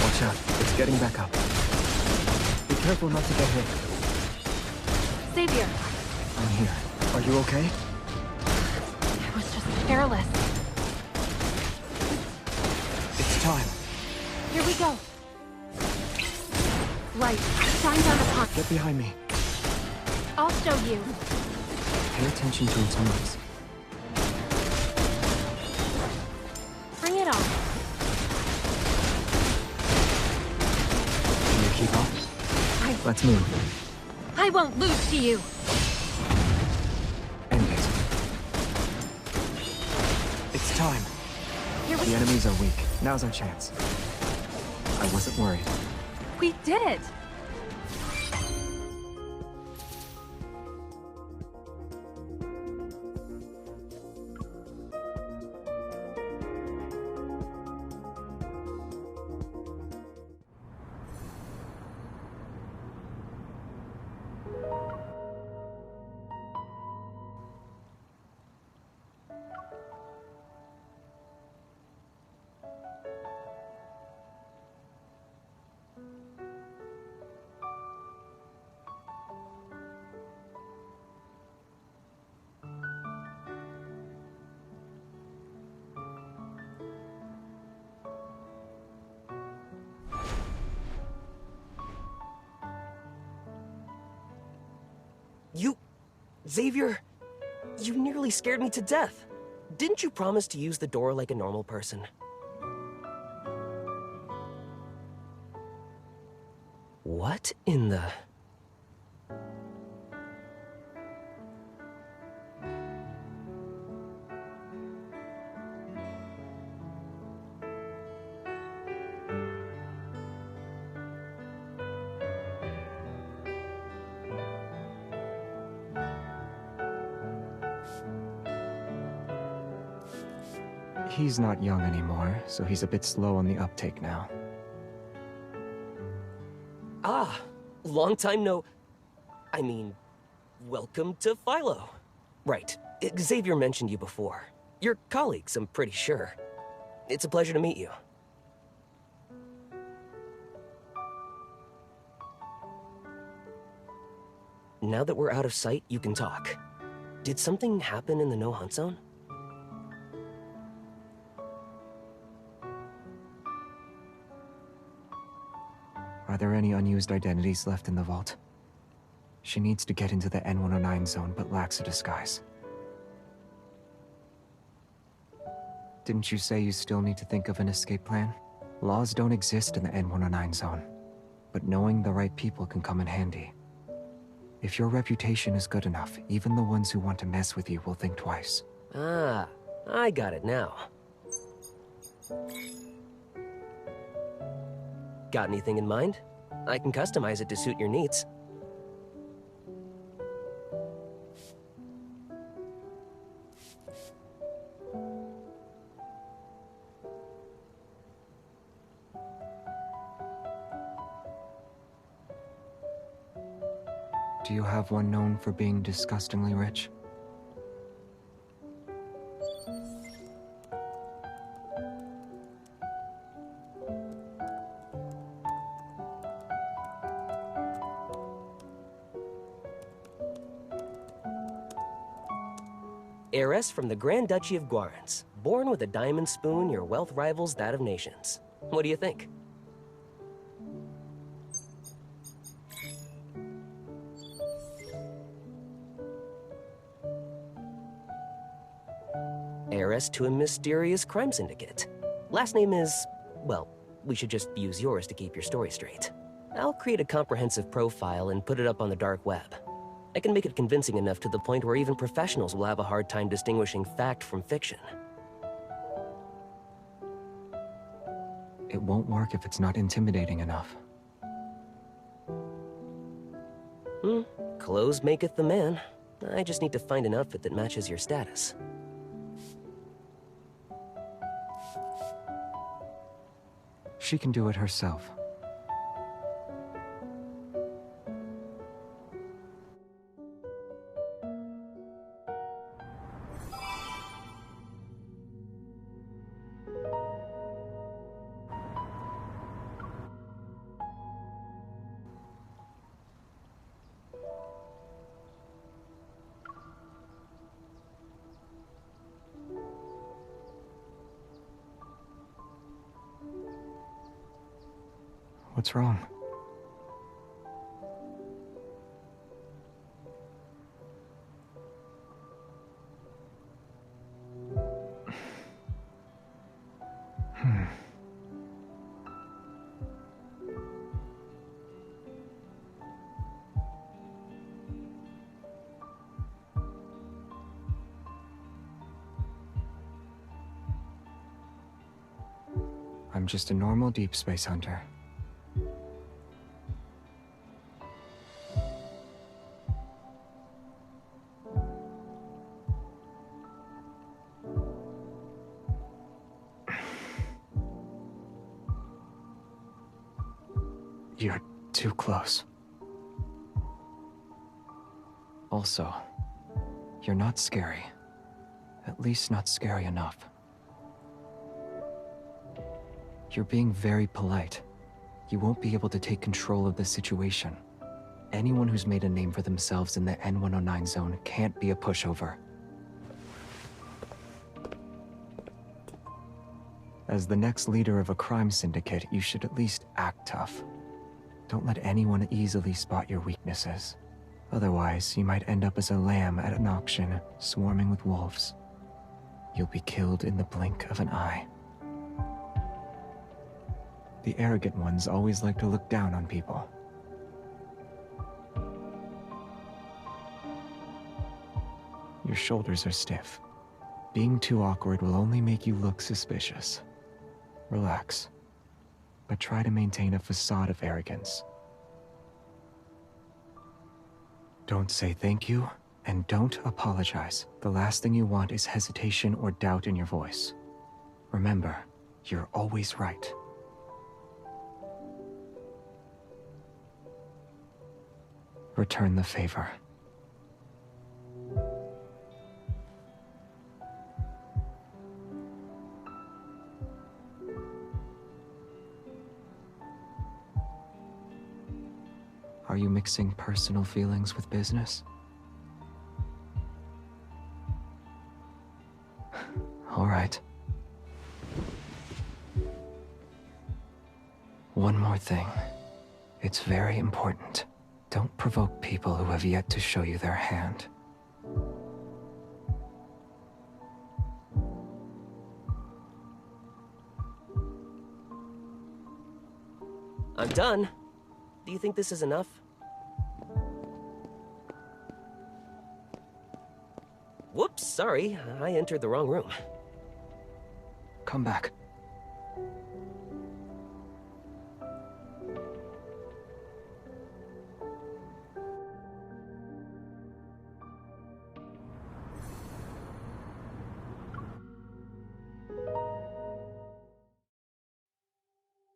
Watch out. It's getting back up. Be careful not to get hit. Xavier, I'm here. Are you okay? I was just careless. It's time. Here we go. Light, shine down upon me. Get behind me. I'll show you. Pay attention to its moves. Bring it on. Can you keep up? Let's move. I won't lose to you. End it. It's time. Here we The enemies are weak. Now's our chance. I wasn't worried. We did it! Xavier, you nearly scared me to death. Didn't you promise to use the door like a normal person? What in the... He's not young anymore, so he's a bit slow on the uptake now. Ah, long time no... I mean, welcome to Philo. Right, Xavier mentioned you before. You're colleagues, I'm pretty sure. It's a pleasure to meet you. now that we're out of sight, you can talk. Did something happen in the no-hunt zone? Are there any unused identities left in the vault? She needs to get into the N109 zone, but lacks a disguise. Didn't you say you still need to think of an escape plan? Laws don't exist in the N109 zone, but knowing the right people can come in handy. If your reputation is good enough, even the ones who want to mess with you will think twice. Ah, I got it now. Got anything in mind? I can customize it to suit your needs. Do you have one known for being disgustingly rich? Heiress from the Grand Duchy of Guarans. Born with a diamond spoon, your wealth rivals that of nations. What do you think? Heiress to a mysterious crime syndicate. Last name is... well, we should just use yours to keep your story straight. I'll create a comprehensive profile and put it up on the dark web. I can make it convincing enough to the point where even professionals will have a hard time distinguishing fact from fiction. It won't work if it's not intimidating enough. Clothes maketh the man. I just need to find an outfit that matches your status. She can do it herself. What's wrong? I'm just a normal deep space hunter. You're too close. Also, you're not scary. At least not scary enough. You're being very polite. You won't be able to take control of the situation. Anyone who's made a name for themselves in the N109 zone can't be a pushover. As the next leader of a crime syndicate, you should at least act tough. Don't let anyone easily spot your weaknesses. Otherwise, you might end up as a lamb at an auction, swarming with wolves. You'll be killed in the blink of an eye. The arrogant ones always like to look down on people. Your shoulders are stiff. Being too awkward will only make you look suspicious. Relax, but try to maintain a facade of arrogance. Don't say thank you, and don't apologize. The last thing you want is hesitation or doubt in your voice. Remember, you're always right. Return the favor. Are you mixing personal feelings with business? All right. One more thing. It's very important. Don't provoke people who have yet to show you their hand. I'm done. Do you think this is enough? Whoops, sorry. I entered the wrong room. Come back.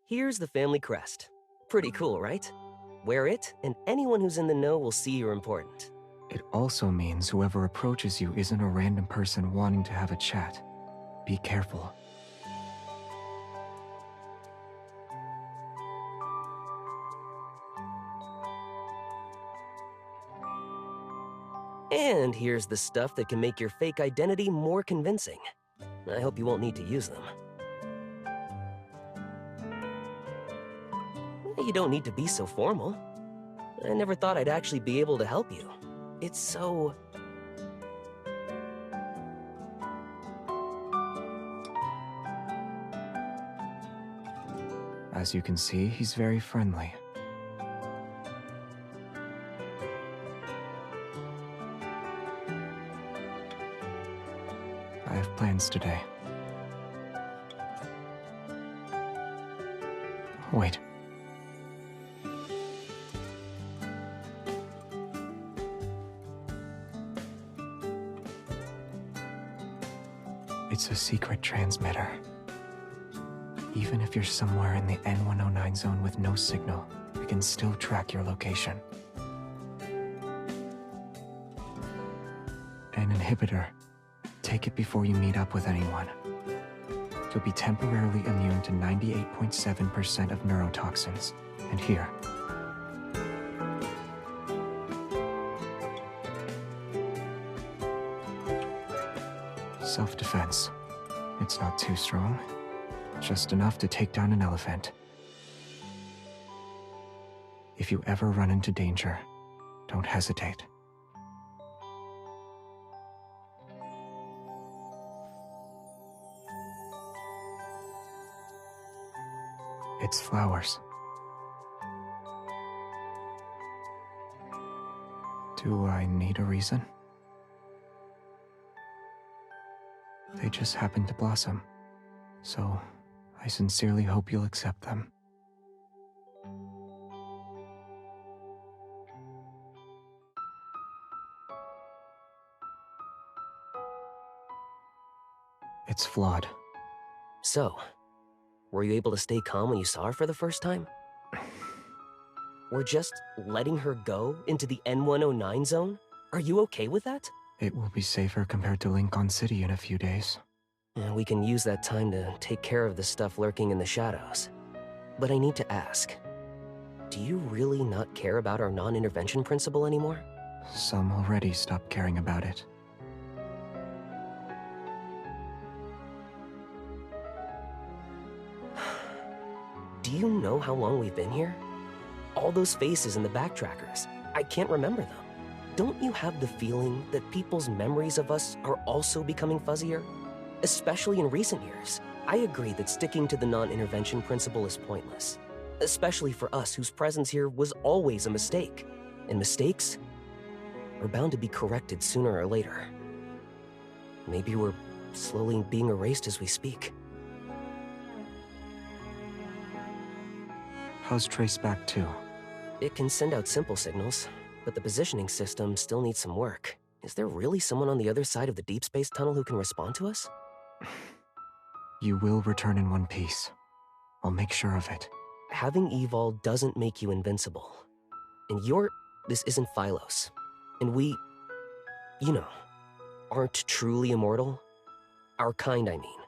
Here's the family crest. Pretty cool, right? Wear it, and anyone who's in the know will see you're important. It also means whoever approaches you isn't a random person wanting to have a chat. Be careful. And here's the stuff that can make your fake identity more convincing. I hope you won't need to use them. You don't need to be so formal. I never thought I'd actually be able to help you. It's so... As you can see, he's very friendly. I have plans today. Wait. It's a secret transmitter. Even if you're somewhere in the N109 zone with no signal, we can still track your location. An inhibitor. Take it before you meet up with anyone. You'll be temporarily immune to 98.7% of neurotoxins. And here. Self-defense. It's not too strong. Just enough to take down an elephant. If you ever run into danger, don't hesitate. It's flowers. Do I need a reason? They just happen to blossom, so I sincerely hope you'll accept them. It's flawed. So, were you able to stay calm when you saw her for the first time? We're just letting her go into the N109 zone? Are you okay with that? It will be safer compared to Lincoln City in a few days. And we can use that time to take care of the stuff lurking in the shadows. But I need to ask, do you really not care about our non-intervention principle anymore? Some already stopped caring about it. Do you know how long we've been here? All those faces in the backtrackers, I can't remember them. Don't you have the feeling that people's memories of us are also becoming fuzzier? Especially in recent years. I agree that sticking to the non-intervention principle is pointless. Especially for us whose presence here was always a mistake. And mistakes are bound to be corrected sooner or later. Maybe we're slowly being erased as we speak. How's Traceback 2? It can send out simple signals, but the positioning system still needs some work. Is there really someone on the other side of the deep space tunnel who can respond to us? You will return in one piece. I'll make sure of it. Having Evol doesn't make you invincible. And this isn't Phylos. And we, you know, aren't truly immortal. Our kind, I mean.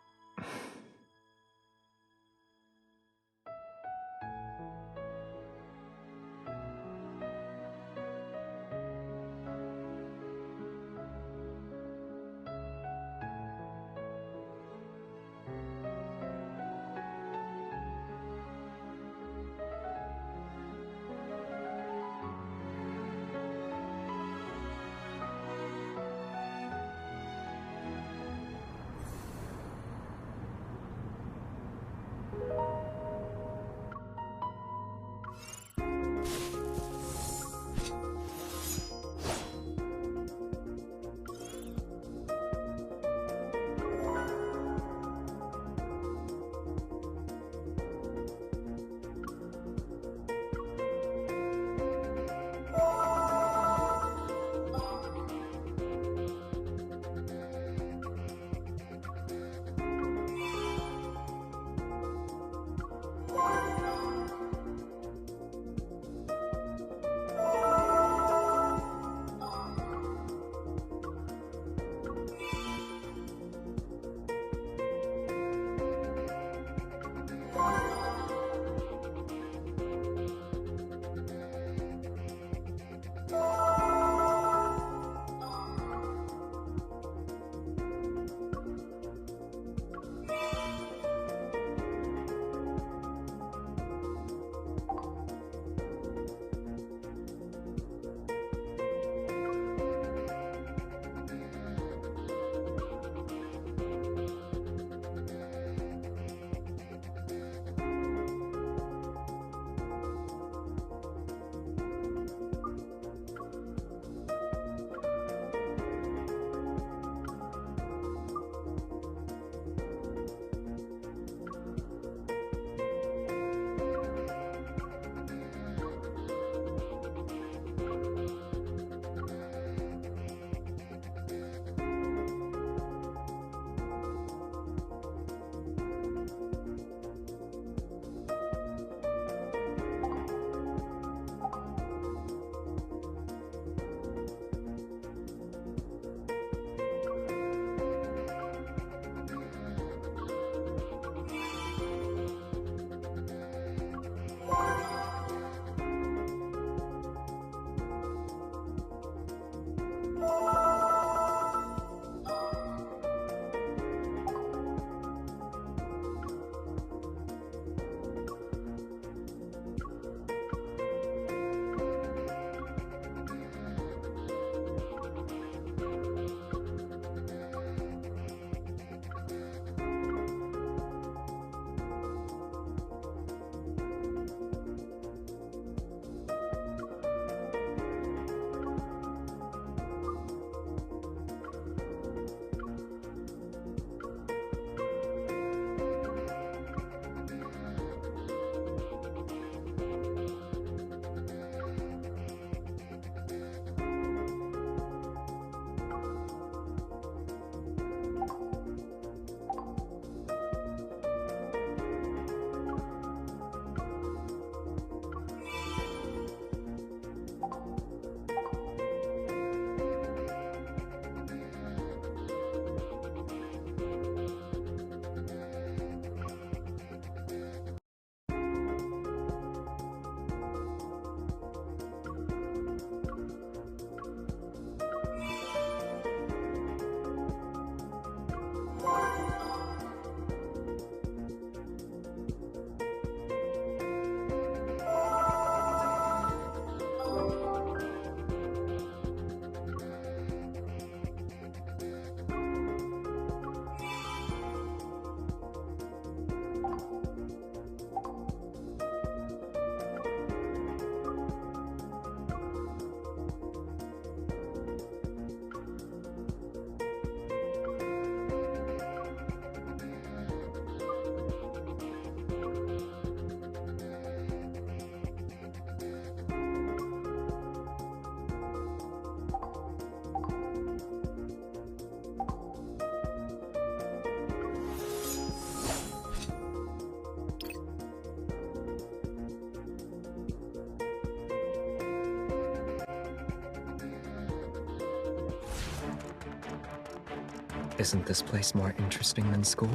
Isn't this place more interesting than school?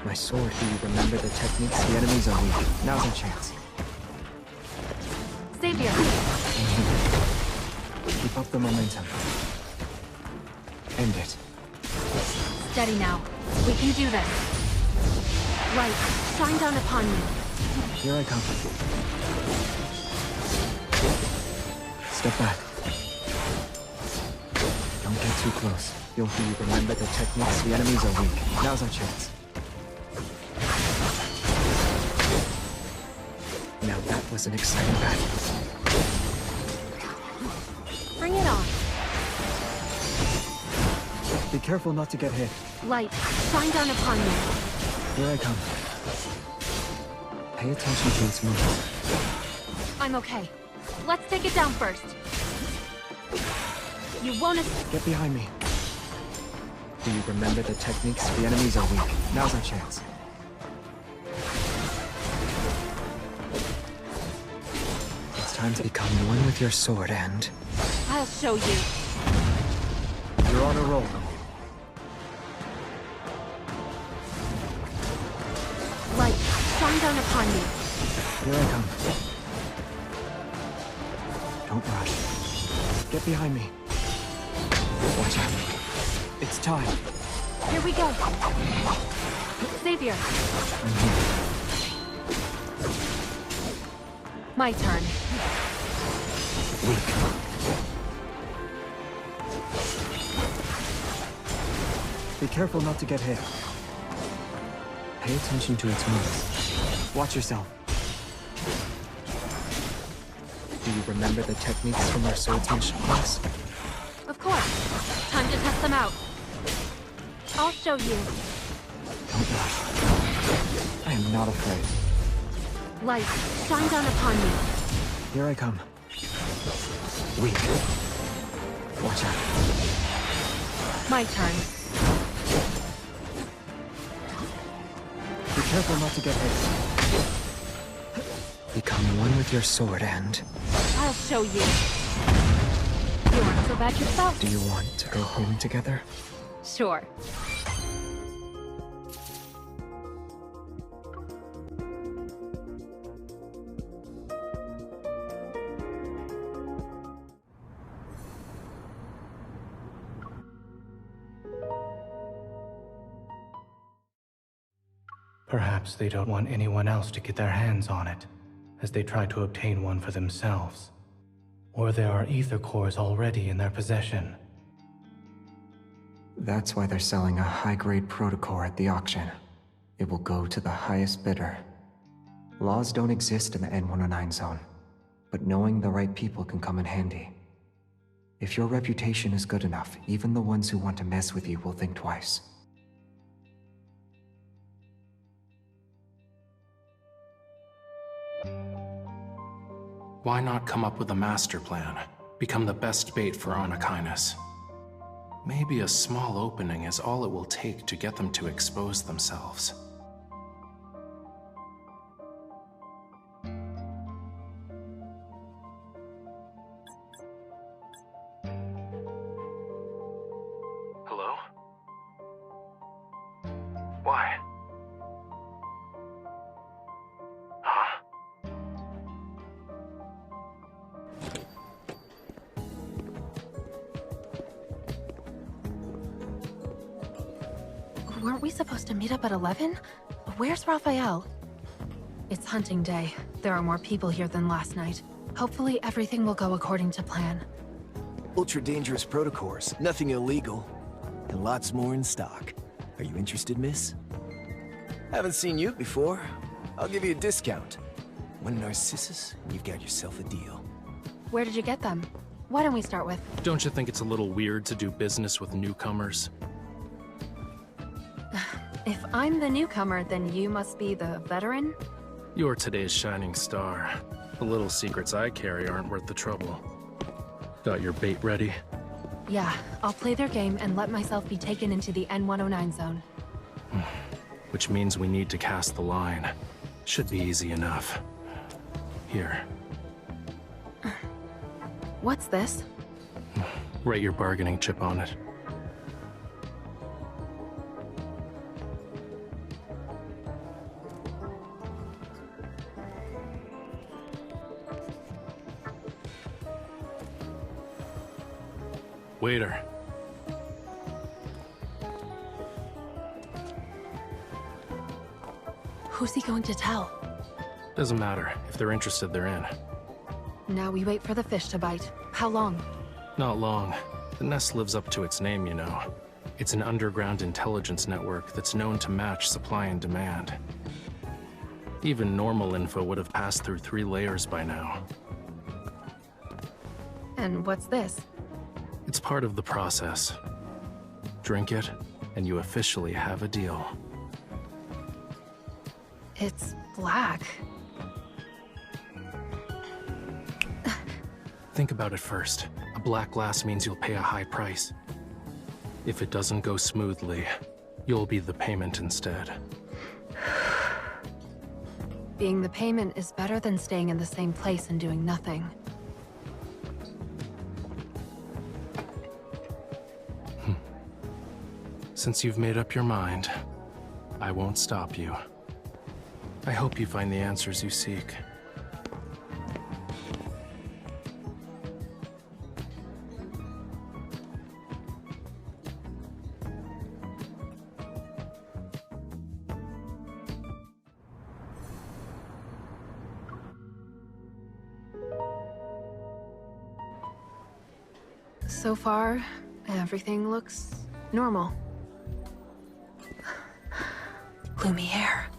My sword, do you remember the techniques? The enemies are weak. Now's our chance. Xavier! Keep up the momentum. End it. Steady now. We can do this. Light, shine down upon me. Here I come. Step back. Don't get too close. You'll do you remember the techniques? The enemies are weak. Now's our chance. Now that was an exciting battle. Bring it on. Be careful not to get hit. Light, shine down upon me. Here I come. Pay attention to its movement. I'm okay. Let's take it down first. You won't Get behind me. Do you remember the techniques? The enemies are weak. Now's our chance. It's time to become one with your sword and... I'll show you. You're on a roll. Light, shine down upon me. Here I come. Don't rush. Get behind me. Watch out. It's time. Here we go. Xavier. I'm here. My turn. Weak. Be careful not to get hit. Pay attention to its moves. Watch yourself. Do you remember the techniques from our swordsmanship class? Of course. Time to test them out. I'll show you. Don't rush. I am not afraid. Light, shine down upon me. Here I come. Weak. Watch out. My turn. Be careful not to get hit. Become one with your sword and... I'll show you. You aren't so bad yourself. Do you want to go home together? Sure. Perhaps they don't want anyone else to get their hands on it, as they try to obtain one for themselves. Or there are ether cores already in their possession. That's why they're selling a high-grade protocore at the auction. It will go to the highest bidder. Laws don't exist in the N109 zone, but knowing the right people can come in handy. If your reputation is good enough, even the ones who want to mess with you will think twice. Why not come up with a master plan? Become the best bait for Arnakinus. Maybe a small opening is all it will take to get them to expose themselves. Hello? Why? Huh? Weren't we supposed to meet up at 11? Where's Raphael? It's hunting day. There are more people here than last night. Hopefully everything will go according to plan. Ultra-dangerous protocores, nothing illegal. And lots more in stock. Are you interested, miss? Haven't seen you before. I'll give you a discount. One Narcissus, and you've got yourself a deal. Where did you get them? Why don't we start with... Don't you think it's a little weird to do business with newcomers? If I'm the newcomer, then you must be the veteran? You're today's shining star. The little secrets I carry aren't worth the trouble. Got your bait ready? Yeah, I'll play their game and let myself be taken into the N109 zone. Which means we need to cast the line. Should be easy enough. Here. What's this? Write your bargaining chip on it. Waiter. Who's he going to tell? Doesn't matter. If they're interested, they're in. Now we wait for the fish to bite. How long? Not long. The nest lives up to its name, you know. It's an underground intelligence network that's known to match supply and demand. Even normal info would have passed through 3 layers by now. And what's this? It's part of the process. Drink it, and you officially have a deal. It's black. Think about it first. A black glass means you'll pay a high price. If it doesn't go smoothly, you'll be the payment instead. Being the payment is better than staying in the same place and doing nothing. Since you've made up your mind, I won't stop you. I hope you find the answers you seek. So far, everything looks normal. Gloomy hair.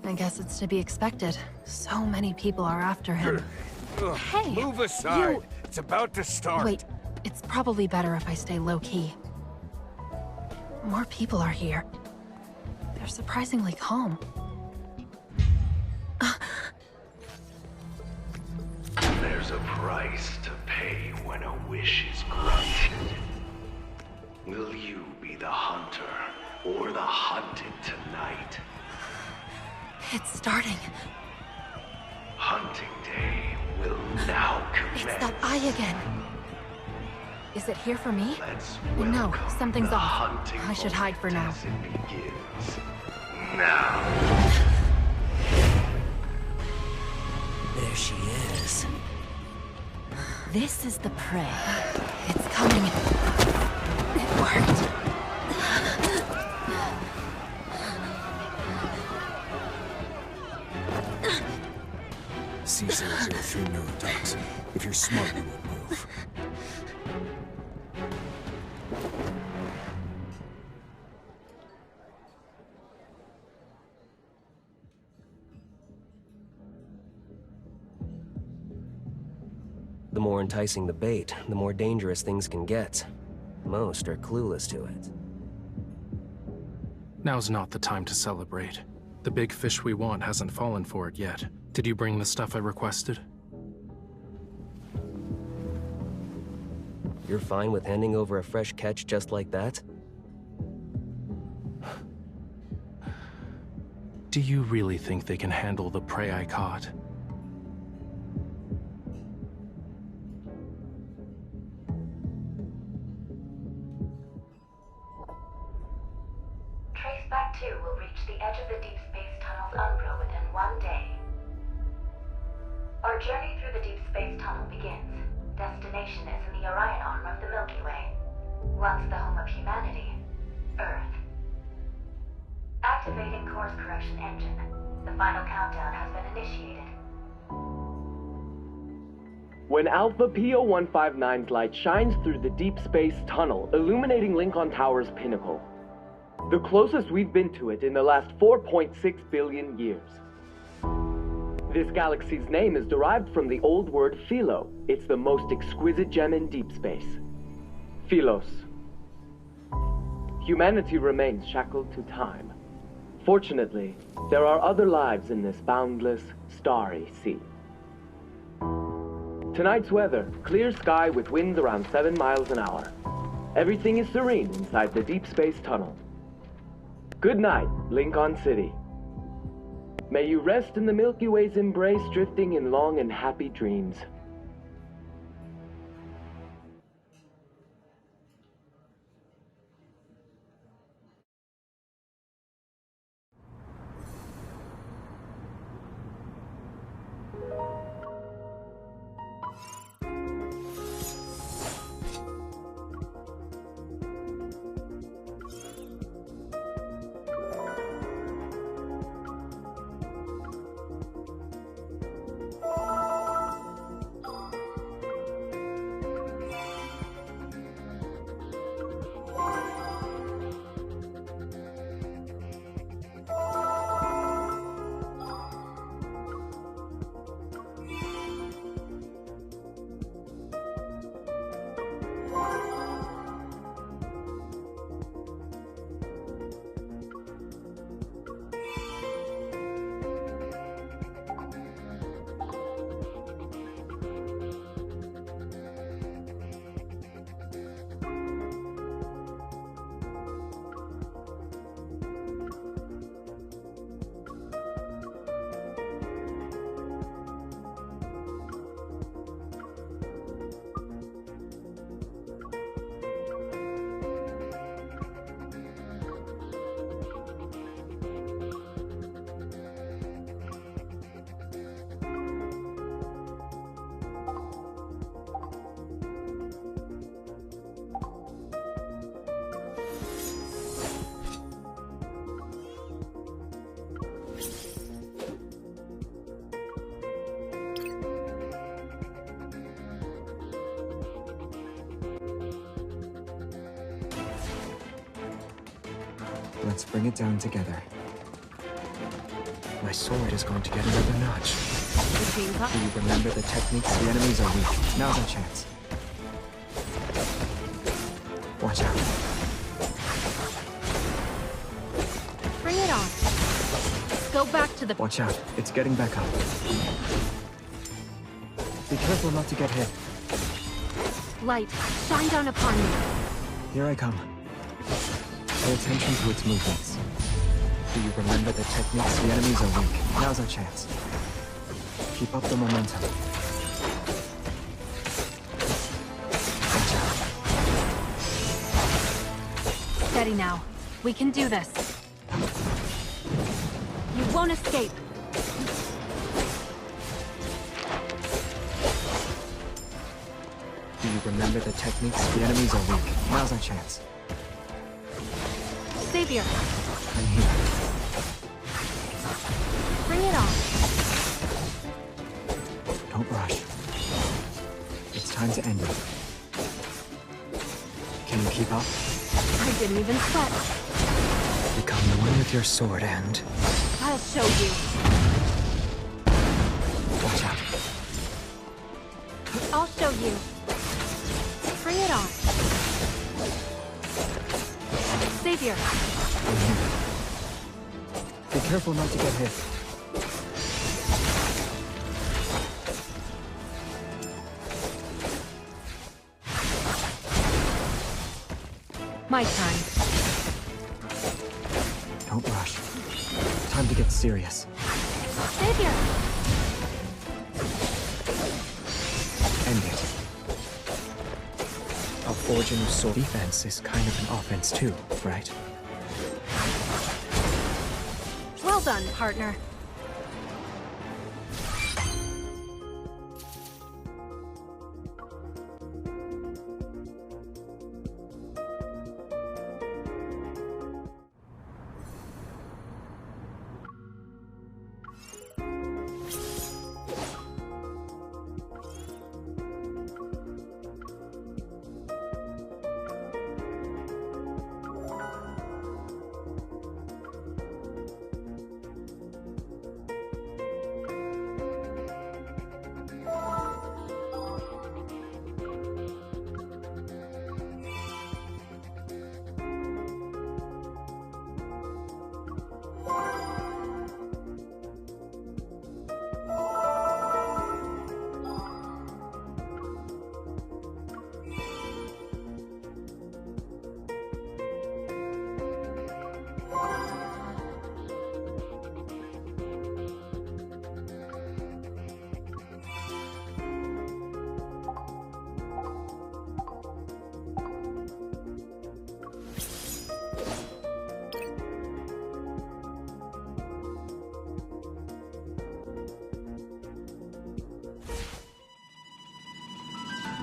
I guess it's to be expected. So many people are after him. Hey! Move aside! You... It's about to start! Wait, it's probably better if I stay low-key. More people are here. They're surprisingly calm. There's a price to pay when a wish is granted. Will you be the hunter or the hunted tonight? It's starting. Hunting day will now commence. It's that eye again. Is it here for me? Let's No, something's the off. hunting I should hide for now. as it begins. Now. There she is. This is the prey. It's coming. It worked. C003 neurotoxin. If you're smart, you won't move. The more enticing the bait, the more dangerous things can get. Most are clueless to it. Now's not the time to celebrate. The big fish we want hasn't fallen for it yet. Did you bring the stuff I requested? You're fine with handing over a fresh catch just like that? Do you really think they can handle the prey I caught? Traceback 2 will reach the edge of the Deep Space Tunnel's umbra within 1 day. Our journey through the Deep Space Tunnel begins. Destination is in the Orion arm of the Milky Way. Once the home of humanity, Earth. Activating course correction engine. The final countdown has been initiated. When Alpha PO-159's light shines through the Deep Space Tunnel, illuminating Lincoln Tower's pinnacle. The closest we've been to it in the last 4.6 billion years. This galaxy's name is derived from the old word philo. It's the most exquisite gem in deep space. Philos. Humanity remains shackled to time. Fortunately, there are other lives in this boundless, starry sea. Tonight's weather, clear sky with winds around 7 miles an hour. Everything is serene inside the Deep Space Tunnel. Good night, Lincoln City. May you rest in the Milky Way's embrace, drifting in long and happy dreams. Let's bring it down together. My sword is going to get another notch. Do you remember the techniques? The enemies are weak. Now's our chance. Watch out. Bring it on. Go back to the... Watch out. It's getting back up. Be careful not to get hit. Light, shine down upon me. Here I come. Pay attention to its movements. Do you remember the techniques? The enemies are weak. Now's our chance. Keep up the momentum. Watch out. Steady now. We can do this. You won't escape. Do you remember the techniques? The enemies are weak. Now's our chance. Savior, I'm here. bring it on. Don't rush. It's time to end it. Can you keep up? I didn't even sweat. Become one with your sword and... I'll show you. Watch out. I'll show you. Bring it on. Savior, I'm here. Be careful not to get hit. my turn. Don't rush. Time to get serious. Savior! End it. A forging of sword defense is kind of an offense too, right? Well done, partner.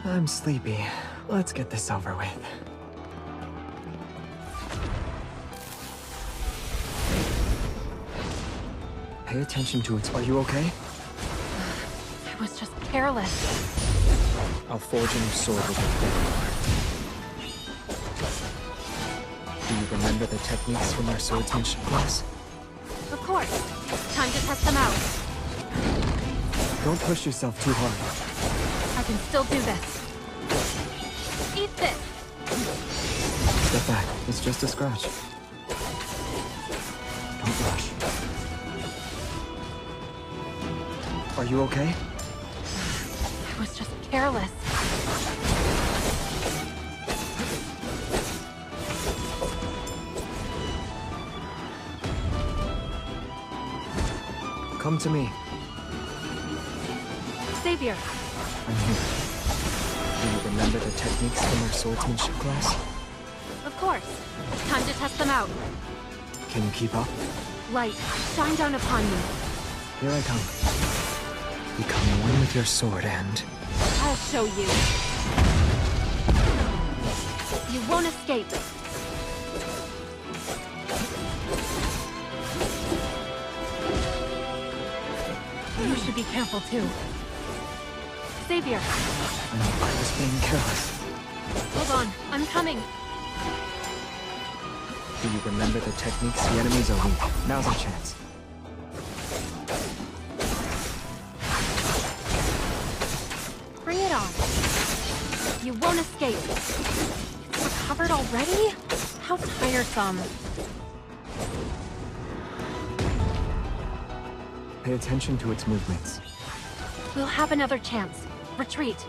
I'm sleepy. Let's get this over with. Pay attention to it. Are you okay? I was just careless. I'll forge a new sword with your Do you remember the techniques from our swordsmanship class? Of course. Time to test them out. Don't push yourself too hard. I can still do this. Eat this! Step back. It's just a scratch. Don't rush. Are you okay? I was just careless. Come to me. Savior! I'm here. Do you remember the techniques from our swordsmanship class? Of course. Time to test them out. Can you keep up? Light, shine down upon me. Here I come. Become one with your sword and... I'll show you. You won't escape. You should be careful too. Savior! I know I was being careless. Hold on, I'm coming. Do you remember the techniques? The enemies are weak. Now's our chance. Bring it on. You won't escape. It's recovered already? How tiresome. Pay attention to its movements. We'll have another chance. Retreat.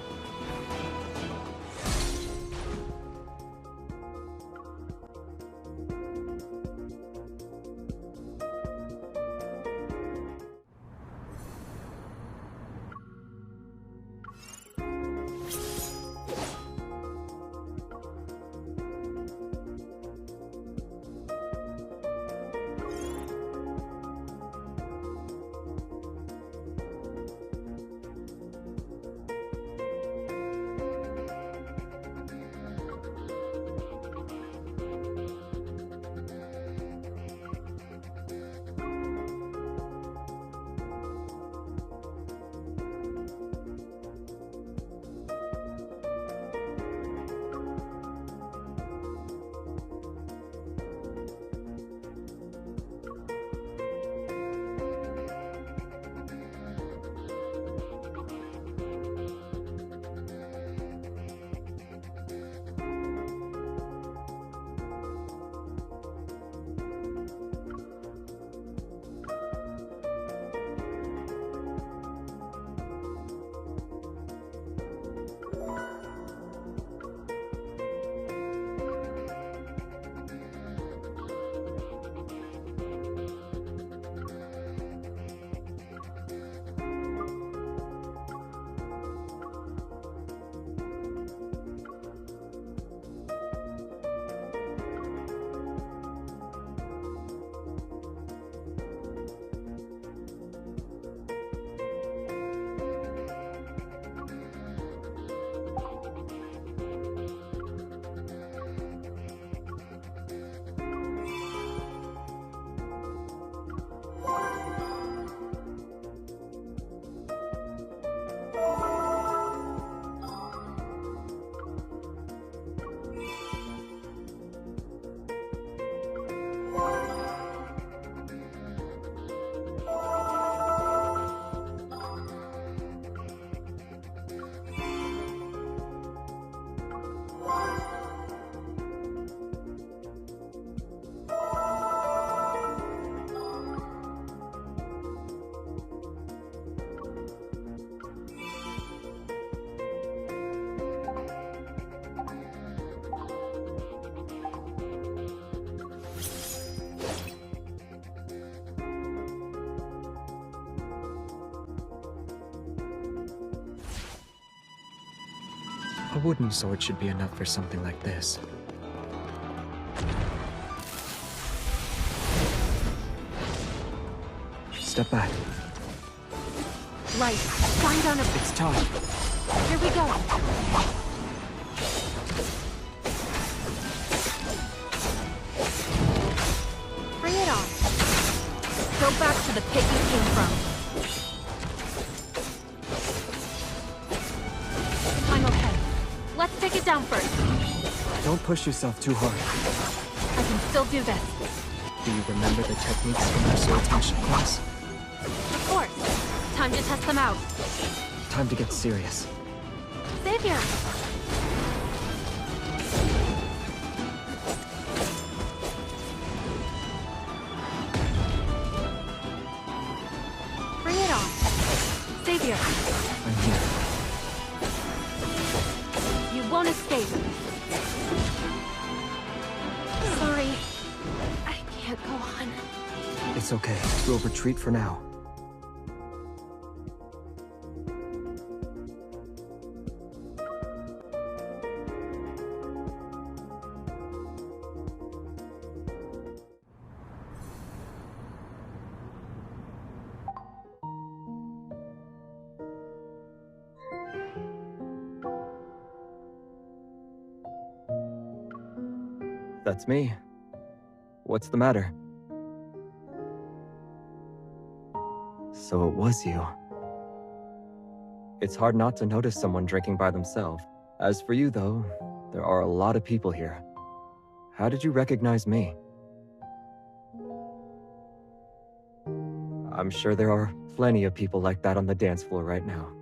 A wooden sword should be enough for something like this. Step back. Right. Shine down a... It's time. Here we go. Bring it on. Go back to the pit you came from. Final head. Let's take it down first. Don't push yourself too hard. I can still do this. Do you remember the techniques from our swordsmanship class? Of course. Time to test them out. Time to get serious. Savior! Bring it on. Savior! I'm here. You won't escape. Sorry. I can't go on. It's okay. We'll retreat for now. That's me. What's the matter? So it was you. It's hard not to notice someone drinking by themselves. As for you, though, there are a lot of people here. How did you recognize me? I'm sure there are plenty of people like that on the dance floor right now.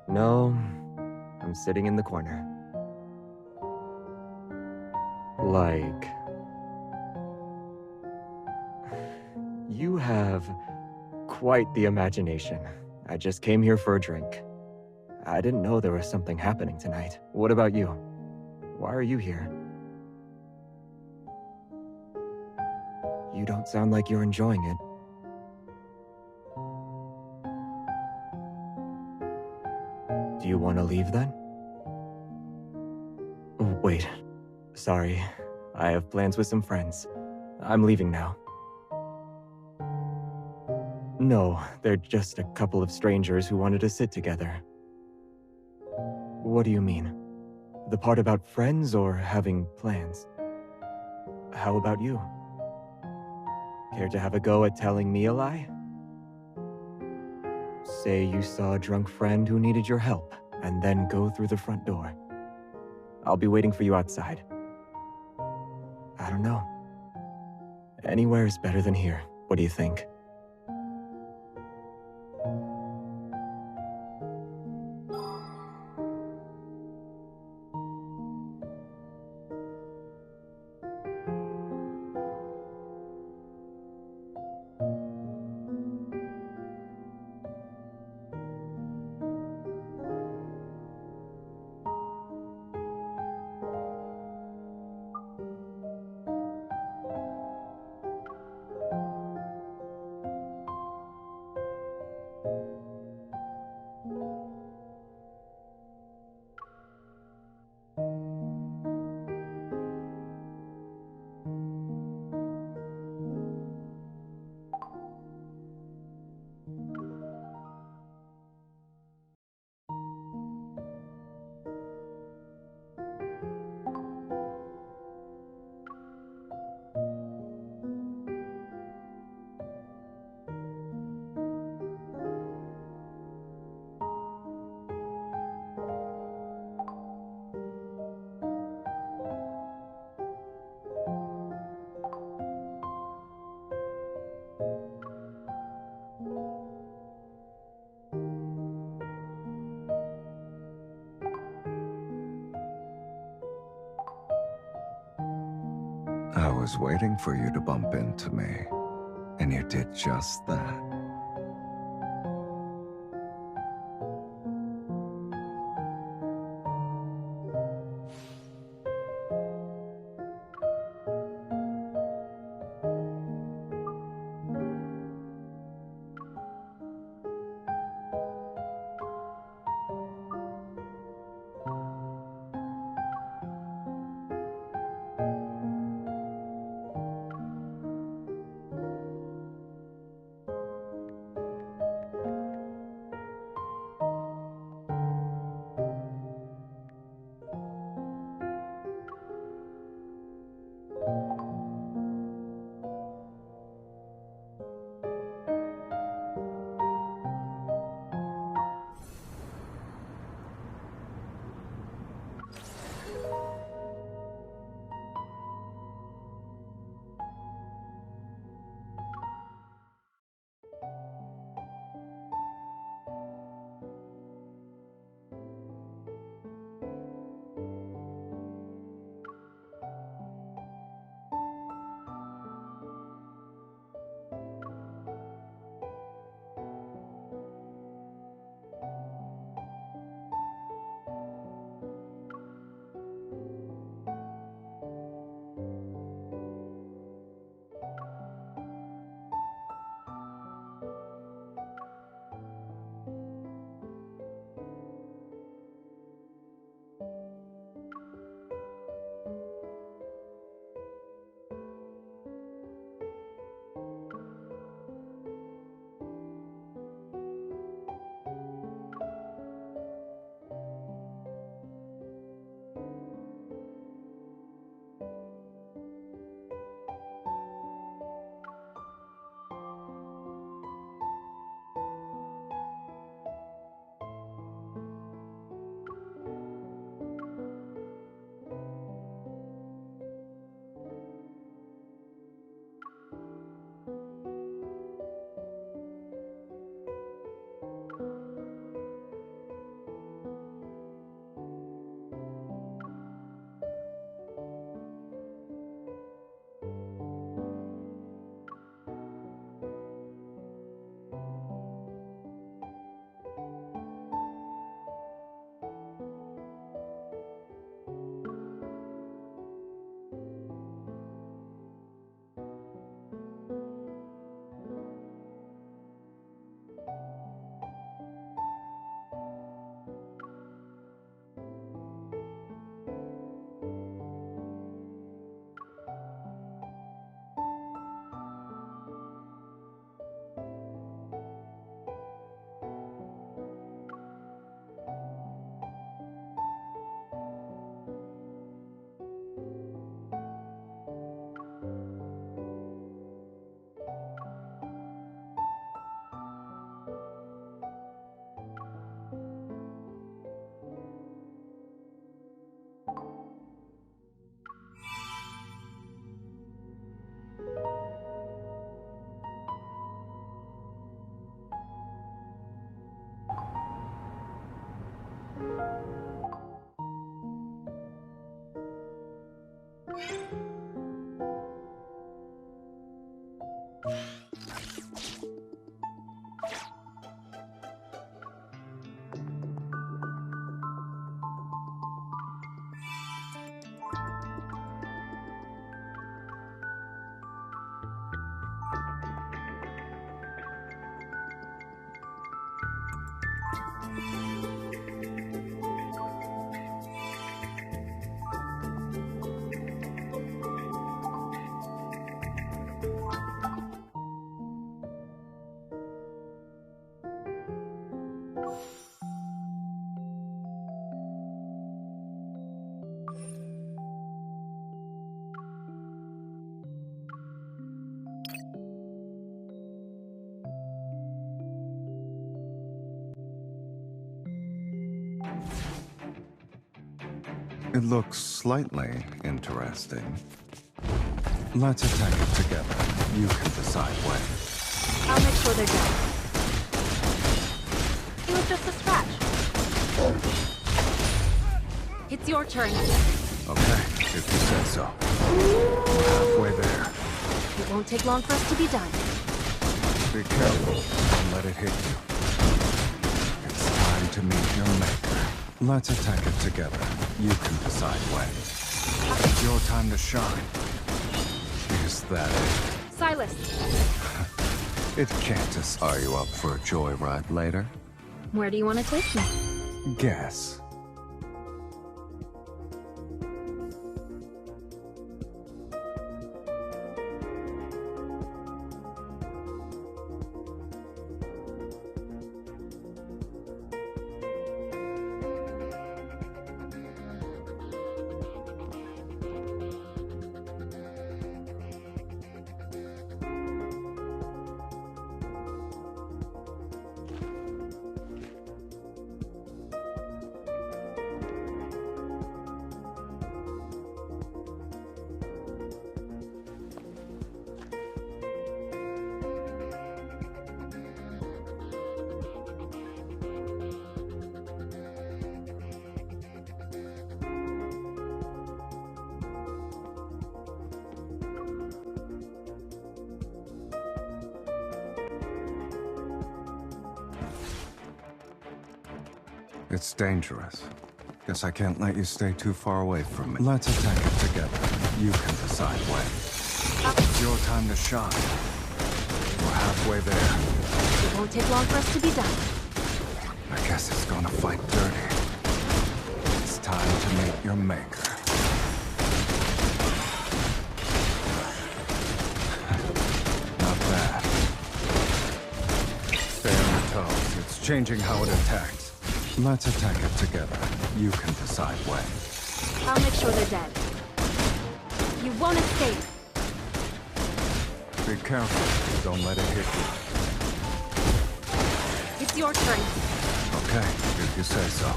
No, I'm sitting in the corner. Like... You have quite the imagination. I just came here for a drink. I didn't know there was something happening tonight. What about you? Why are you here? You don't sound like you're enjoying it. Do you want to leave then? Oh, wait. Sorry. I have plans with some friends. I'm leaving now. No, they're just a couple of strangers who wanted to sit together. What do you mean? The part about friends or having plans? How about you? Care to have a go at telling me a lie? Say you saw a drunk friend who needed your help, and then go through the front door. I'll be waiting for you outside. I don't know. Anywhere is better than here. What do you think? I was waiting for you to bump into me, and you did just that. It looks slightly interesting. Let's attack it together. You can decide when. I'll make sure they're dead. It was just a scratch. It's your turn. Okay, if you say so. We're halfway there. It won't take long for us to be done. Be careful. Don't let it hit you. It's time to meet your maker. Let's attack it together. You can decide when. It's your time to shine. Is that it? Silas. It can't. Are you up for a joyride later? Where do you want to take me? Guess. It's dangerous. Guess I can't let you stay too far away from me. Let's attack it together. You can decide when. It's your time to shine. We're halfway there. It won't take long for us to be done. I guess it's gonna fight dirty. It's time to meet your maker. Not bad. Stay on your toes. It's changing how it attacks. Let's attack it together. You can decide when. I'll make sure they're dead. You won't escape. Be careful. Don't let it hit you. It's your turn. Okay, if you say so.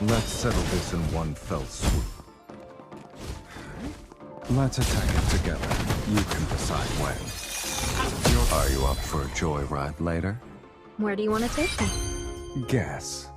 Let's settle this in one fell swoop. Let's attack it together. You can decide when. Are you up for a joyride later? Where do you want to take me? Guess.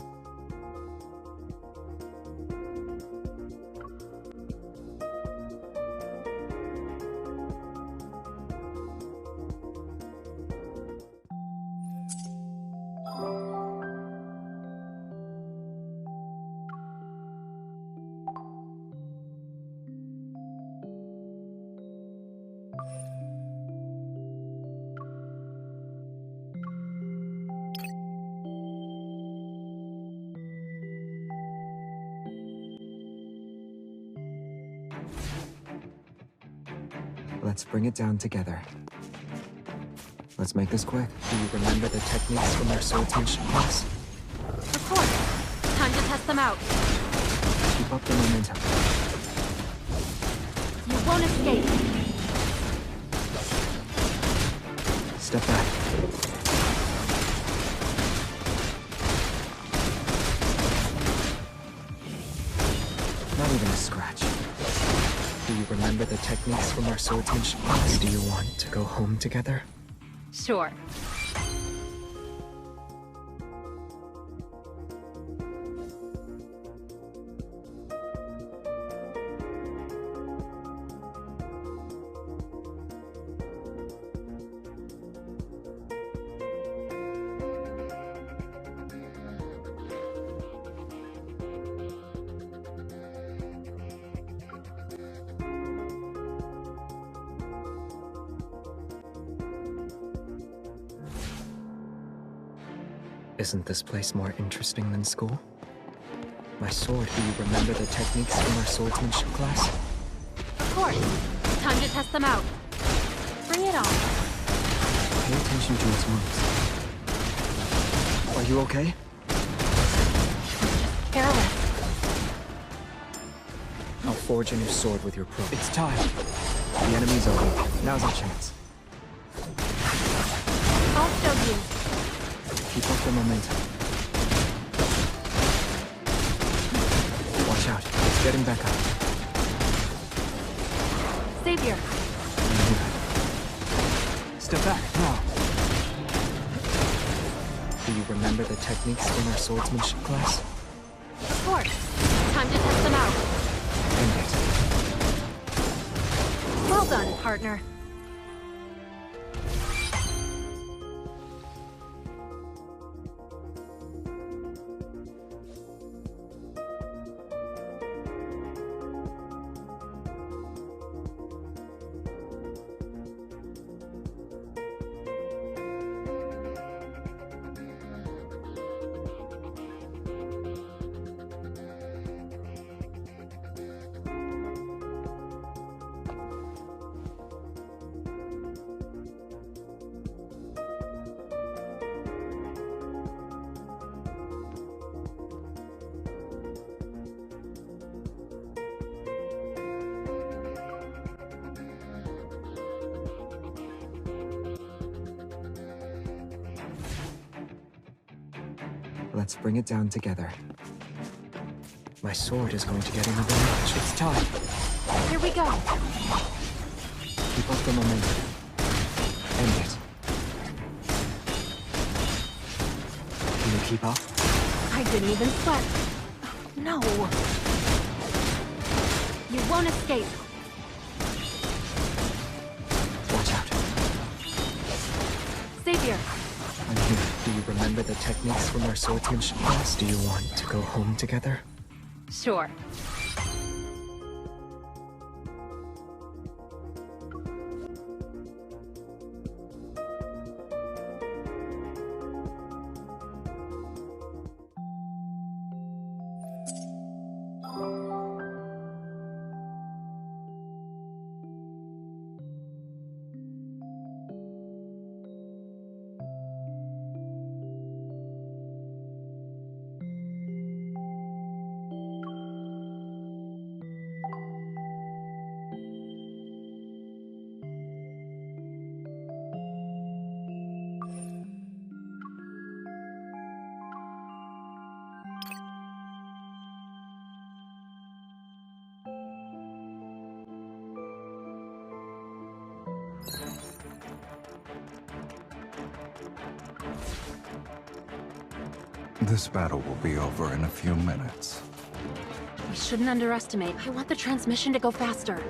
Let's bring it down together. Let's make this quick. Do you remember the techniques from our swordsmanship class? Of course. Time to test them out. Keep up the momentum. You won't escape. Step back. Not even a scratch. Do you remember the techniques from our swordsmanship class? Do you want to go home together? Sure. Isn't this place more interesting than school? My sword, do you remember the techniques from our swordsmanship class? Of course. Time to test them out. Bring it on. Pay attention to its moves. Are you okay? Careless. I'll forge a new sword with your probe. It's time. The enemies are weak. Now's our chance. I'll show you. Keep up the momentum. Watch out. It's getting back up. Savior. Step back, now. Do you remember the techniques from our swordsmanship class? Of course. Time to test them out. End it. Well done, partner. Let's bring it down together. My sword is going to get another notch. It's time. Here we go. Keep up the momentum. End it. Can you keep up? I didn't even sweat. No. You won't escape. Watch out. Savior. I'm here. Do you remember the techniques from our swordsmanship class? Do you want to go home together? Sure. This battle will be over in a few minutes. We shouldn't underestimate. I want the transmission to go faster.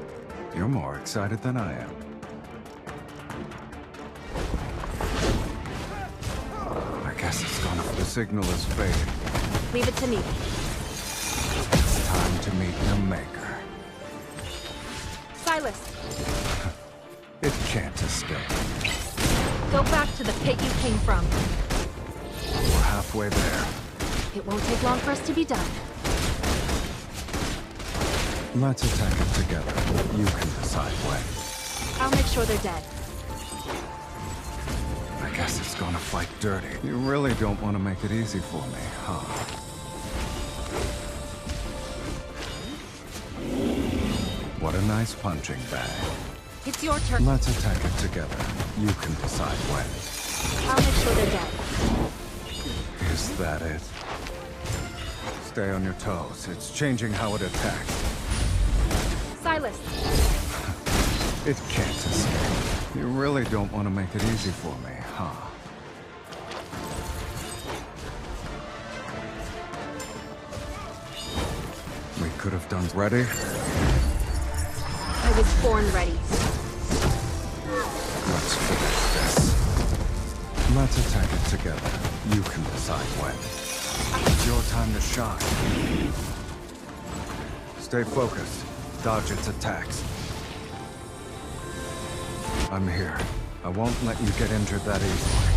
You're more excited than I am. I guess it's gonna... The signal is fading. Leave it to me. It's time to meet your maker. Silas, It can't escape. go back to the pit you came from. We're halfway there. It won't take long for us to be done. Let's attack it together. You can decide when. I'll make sure they're dead. I guess it's gonna fight dirty. You really don't want to make it easy for me, huh? What a nice punching bag. It's your turn. Let's attack it together. You can decide when. I'll make sure they're dead. Is that it? Stay on your toes. It's changing how it attacks. Silas, It can't escape. You really don't want to make it easy for me, huh? We could have done... Ready? I was born ready. Let's finish this. Let's attack it together. You can decide when. It's your time to shine. Stay focused. Dodge its attacks. I'm here. I won't let you get injured that easily.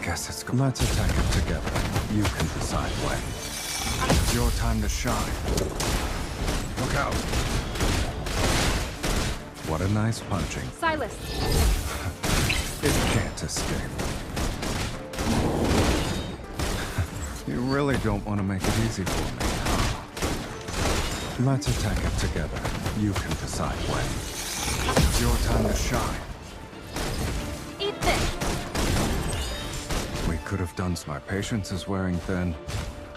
guess it's good. Let's attack it together. You can decide when. It's your time to shine. Look out! What a nice punching. Silas! It can't escape. You really don't want to make it easy for me. Let's attack it together. You can decide when. It's your time to shine. Eat this! We could have done. My patience is wearing thin.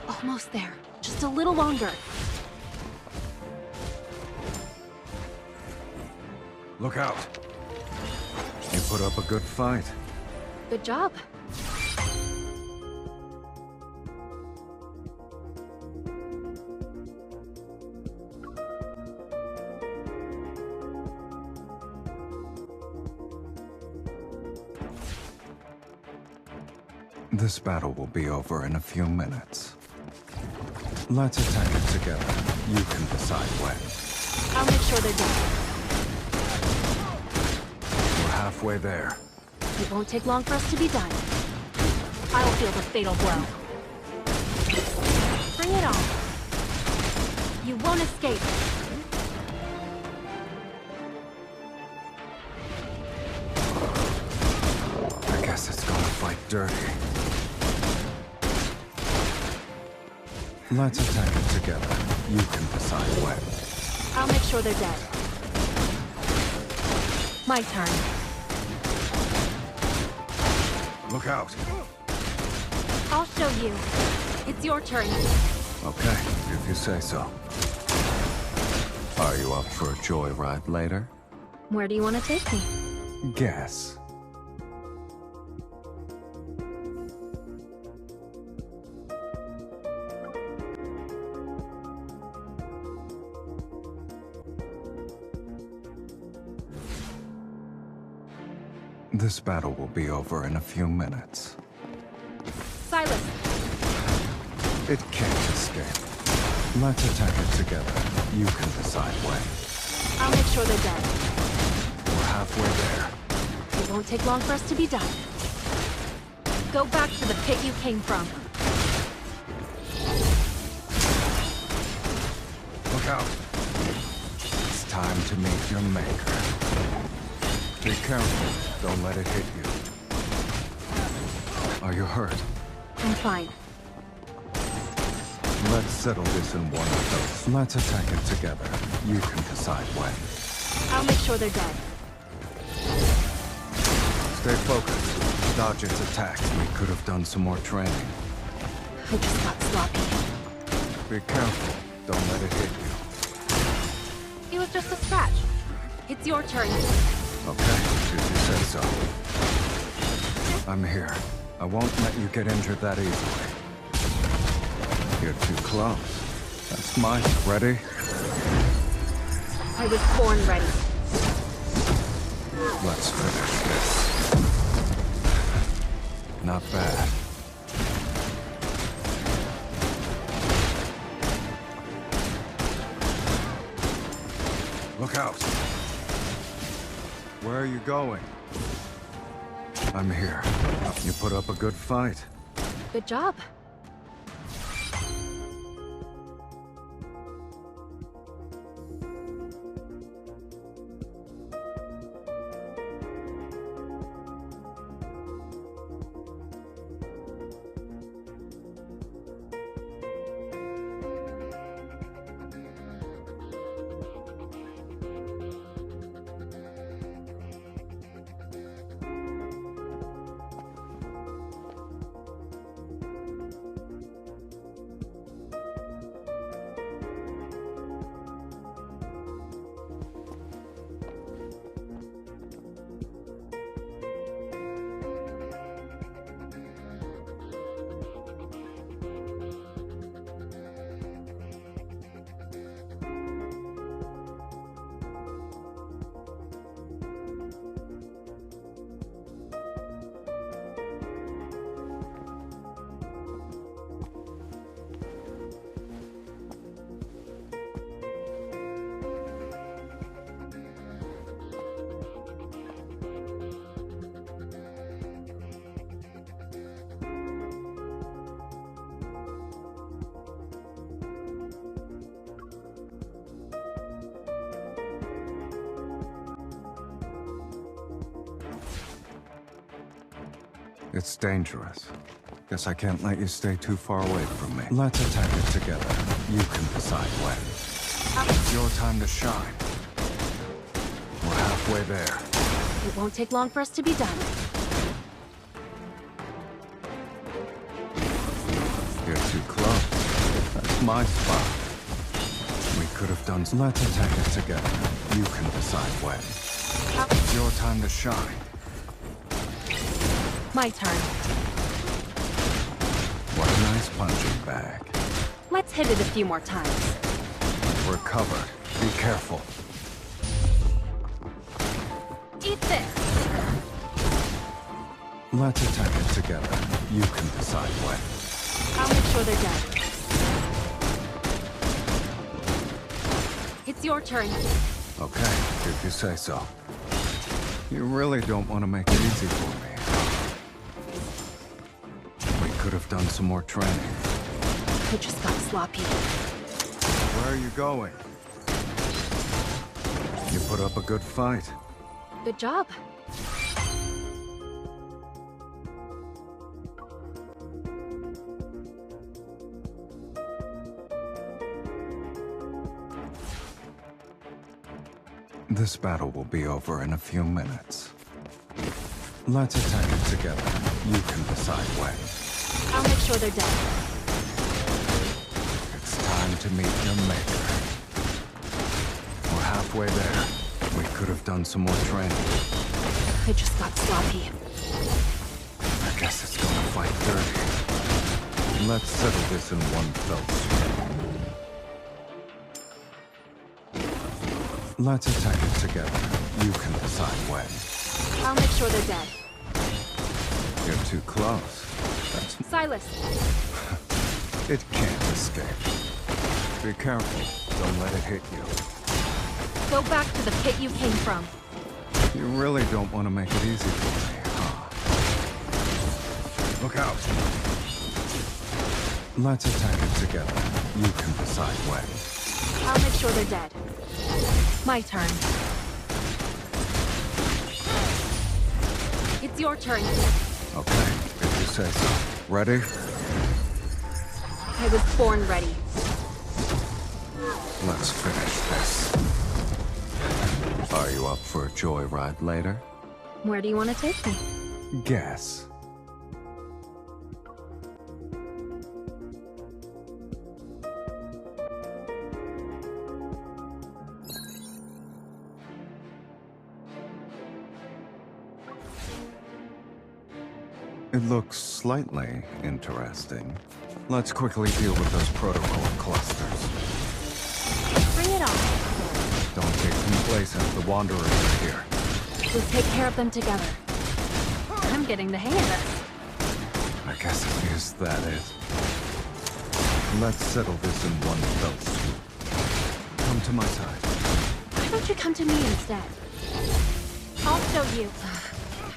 Almost there. Just a little longer. Look out! You put up a good fight. Good job. This battle will be over in a few minutes. Let's attack it together. You can decide when. I'll make sure they're dead. We're halfway there. It won't take long for us to be done. I'll feel the fatal blow. Bring it on. You won't escape. I guess it's gonna fight dirty. Let's attack it together. You can decide when. I'll make sure they're dead. My turn. Look out. I'll show you. It's your turn. Okay, if you say so. Are you up for a joyride later? Where do you want to take me? Guess. This battle will be over in a few minutes. Silas! It can't escape. Let's attack it together. You can decide when. I'll make sure they're dead. We're halfway there. It won't take long for us to be done. Go back to the pit you came from. Look out. It's time to meet your maker. Be careful. Don't let it hit you. Are you hurt? I'm fine. Let's settle this in one of those. Let's attack it together. You can decide when. I'll make sure they're dead. Stay focused. Dodge its attacks. We could have done some more training. I just got sloppy. Be careful. Don't let it hit you. It was just a scratch. It's your turn. Okay, if you say so. I'm here. I won't let you get injured that easily. You're too close. That's mine. Ready? I was born ready. Let's finish this. Not bad. Look out! Where are you going? I'm here. You put up a good fight. Good job. It's dangerous. Guess I can't let you stay too far away from me. Let's attack it together. You can decide when. It's your time to shine. We're halfway there. It won't take long for us to be done. You're too close. That's my spot. We could have done... Let's attack it together. You can decide when. It's your time to shine. My turn. What a nice punching bag. Let's hit it a few more times. We're covered. Be careful. Eat this! Let's attack it together. You can decide when. I'll make sure they're dead. It's your turn. Okay, if you say so. You really don't want to make it easy for me. We could have done some more training. I just got sloppy. Where are you going? You put up a good fight. Good job. This battle will be over in a few minutes. Let's attack it together. You can decide when. I'll make sure they're dead. It's time to meet your maker. We're halfway there. We could have done some more training. I just got sloppy. I guess it's gonna fight dirty. Let's settle this in one fell swoop. Let's attack it together. You can decide when. I'll make sure they're dead. You're too close. That's... Silas! It can't escape. Be careful. Don't let it hit you. Go back to the pit you came from. You really don't want to make it easy for me, huh? Look out! Let's attack it together. You can decide when. I'll make sure they're dead. My turn. It's your turn. Okay, if you say so. Ready? I was born ready. Let's finish this. Are you up for a joyride later? Where do you want to take me? Guess. It looks slightly interesting. Let's quickly deal with those protocol clusters. Bring it on. Don't get complacent, the Wanderers are here. We'll take care of them together. I'm getting the hang of this. I guess is that it. Let's settle this in one fell swoop. Come to my side. Why don't you come to me instead? I'll show you.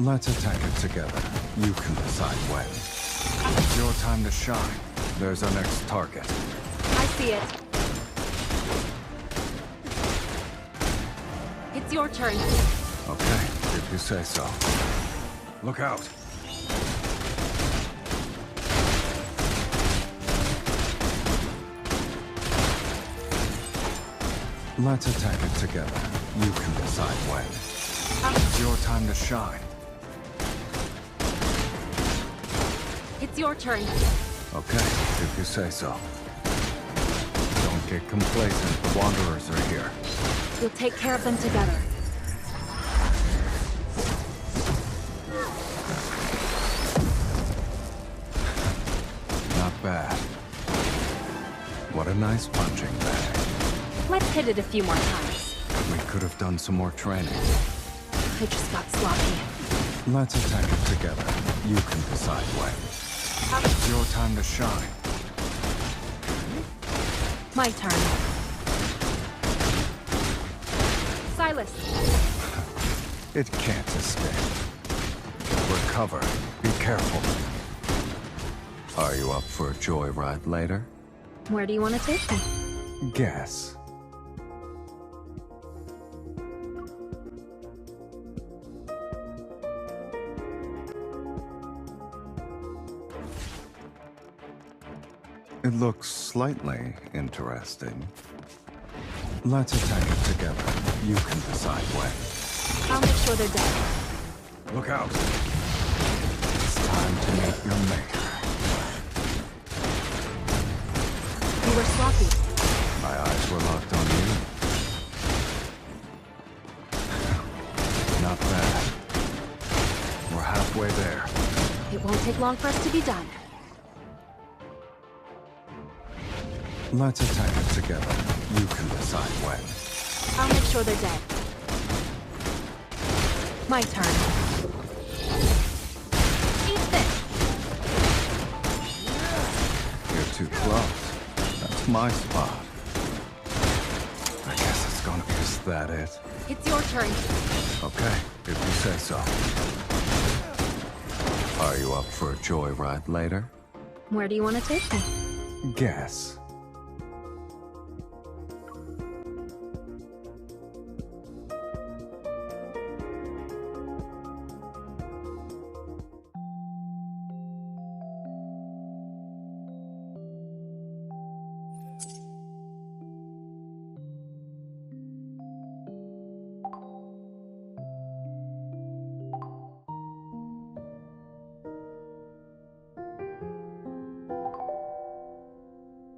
Let's attack it together. You can decide when. It's your time to shine. There's our next target. I see it. It's your turn. Okay, if you say so. Look out! Let's attack it together. You can decide when. It's your time to shine. It's your turn. Okay, if you say so. Don't get complacent. The Wanderers are here. We'll take care of them together. Not bad. What a nice punching bag. Let's hit it a few more times. We could have done some more training. I just got sloppy. Let's attack it together. You can decide when. It's your time to shine. My turn. Silas! It can't escape. We're covered. Be careful. Are you up for a joyride later? Where do you want to take me? Guess. It looks slightly interesting. Let's attack it together. You can decide when. I'll make sure they're dead. Look out. It's time to meet your maker. You were sloppy. My eyes were locked on you. Not bad. We're halfway there. It won't take long for us to be done. Let's attack it together. You can decide when. I'll make sure they're dead. My turn. Eat this! You're too close. That's my spot. I guess it's gonna be... Is that it? It's your turn. Okay, if you say so. Are you up for a joyride later? Where do you want to take me? Guess.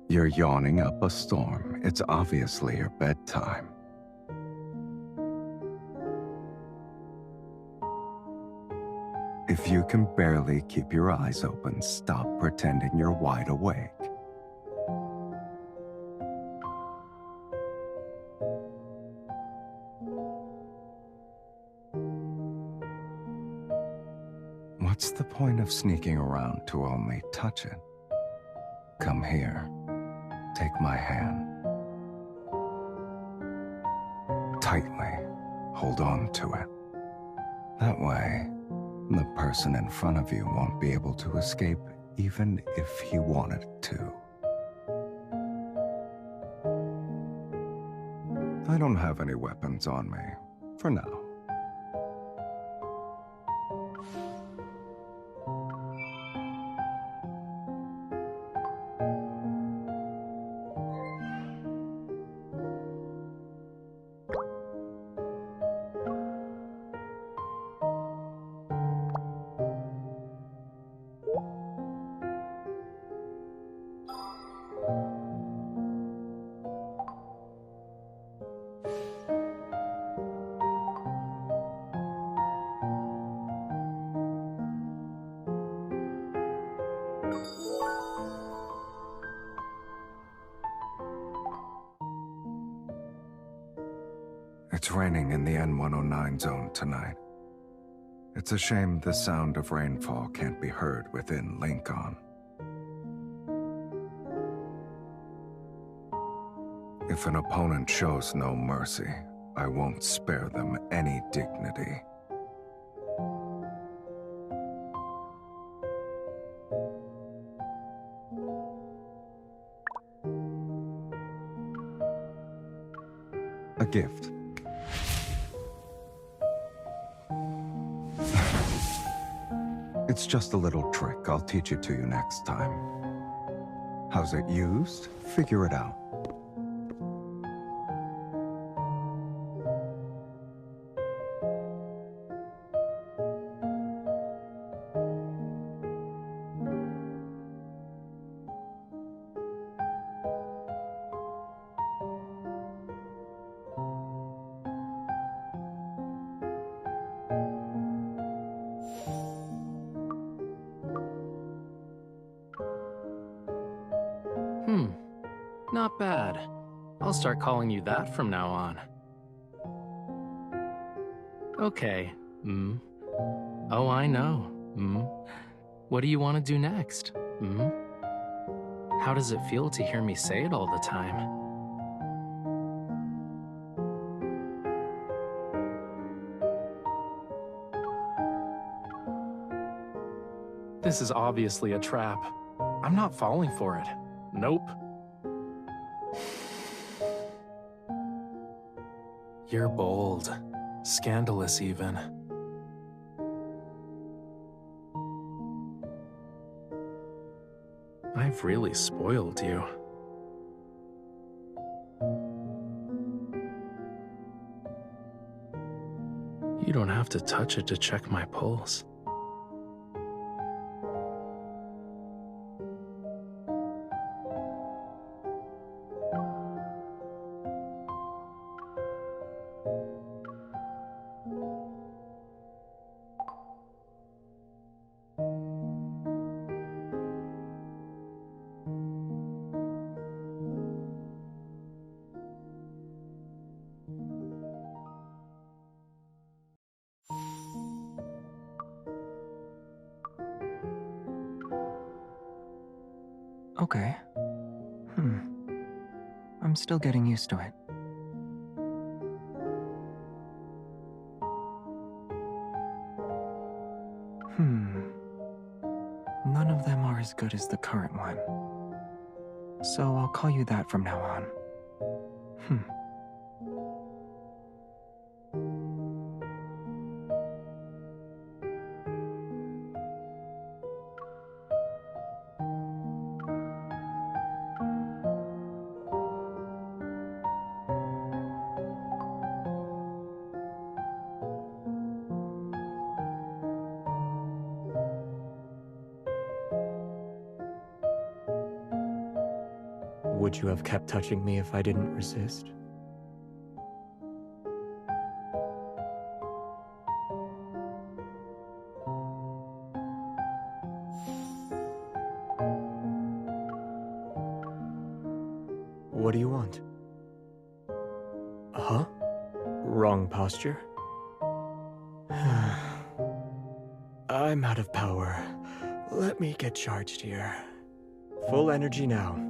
You're yawning up a storm. It's obviously your bedtime. If you can barely keep your eyes open, stop pretending you're wide awake. What's the point of sneaking around to only touch it? Come here. Take my hand. Tightly hold on to it. That way, the person in front of you won't be able to escape even if he wanted to. I don't have any weapons on me, for now. It's raining in the N109 zone tonight. It's a shame the sound of rainfall can't be heard within Lincoln. If an opponent shows no mercy, I won't spare them any dignity. A gift. It's just a little trick. I'll teach it to you next time. How's it used? Figure it out. Not bad. I'll start calling you that from now on. Okay. Oh, I know. What do you want to do next? How does it feel to hear me say it all the time? This is obviously a trap. I'm not falling for it. Nope. You're bold. Scandalous, even. I've I've really spoiled you. You don't have to touch it to check my pulse. Okay. I'm still getting used to it. None of them are as good as the current one. So I'll call you that from now on. Would you have kept touching me if I didn't resist? What do you want? Huh? Wrong posture? I'm out of power. Let me get charged here. Full energy now.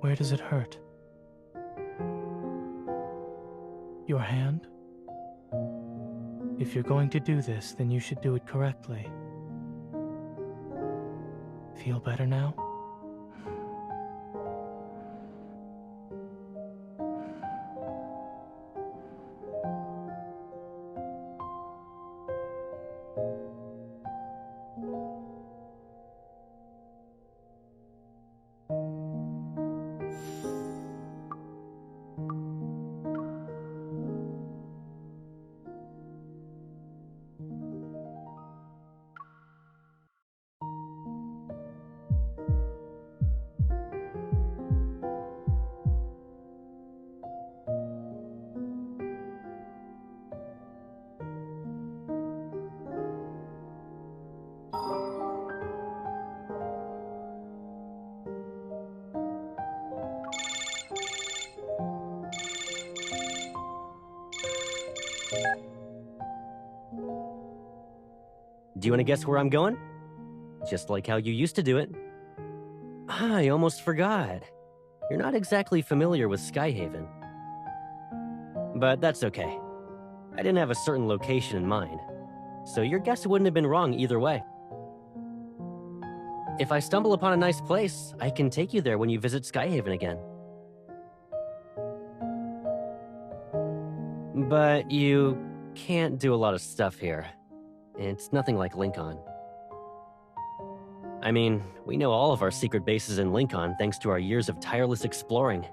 Where does it hurt? Your hand? If you're going to do this, then you should do it correctly. Feel better now? Do you want to guess where I'm going? Just like how you used to do it. I almost forgot. You're not exactly familiar with Skyhaven. But that's okay. I didn't have a certain location in mind, so your guess wouldn't have been wrong either way. If I stumble upon a nice place, I can take you there when you visit Skyhaven again. But you can't do a lot of stuff here. It's nothing like Lincoln. I mean, we know all of our secret bases in Lincoln thanks to our years of tireless exploring.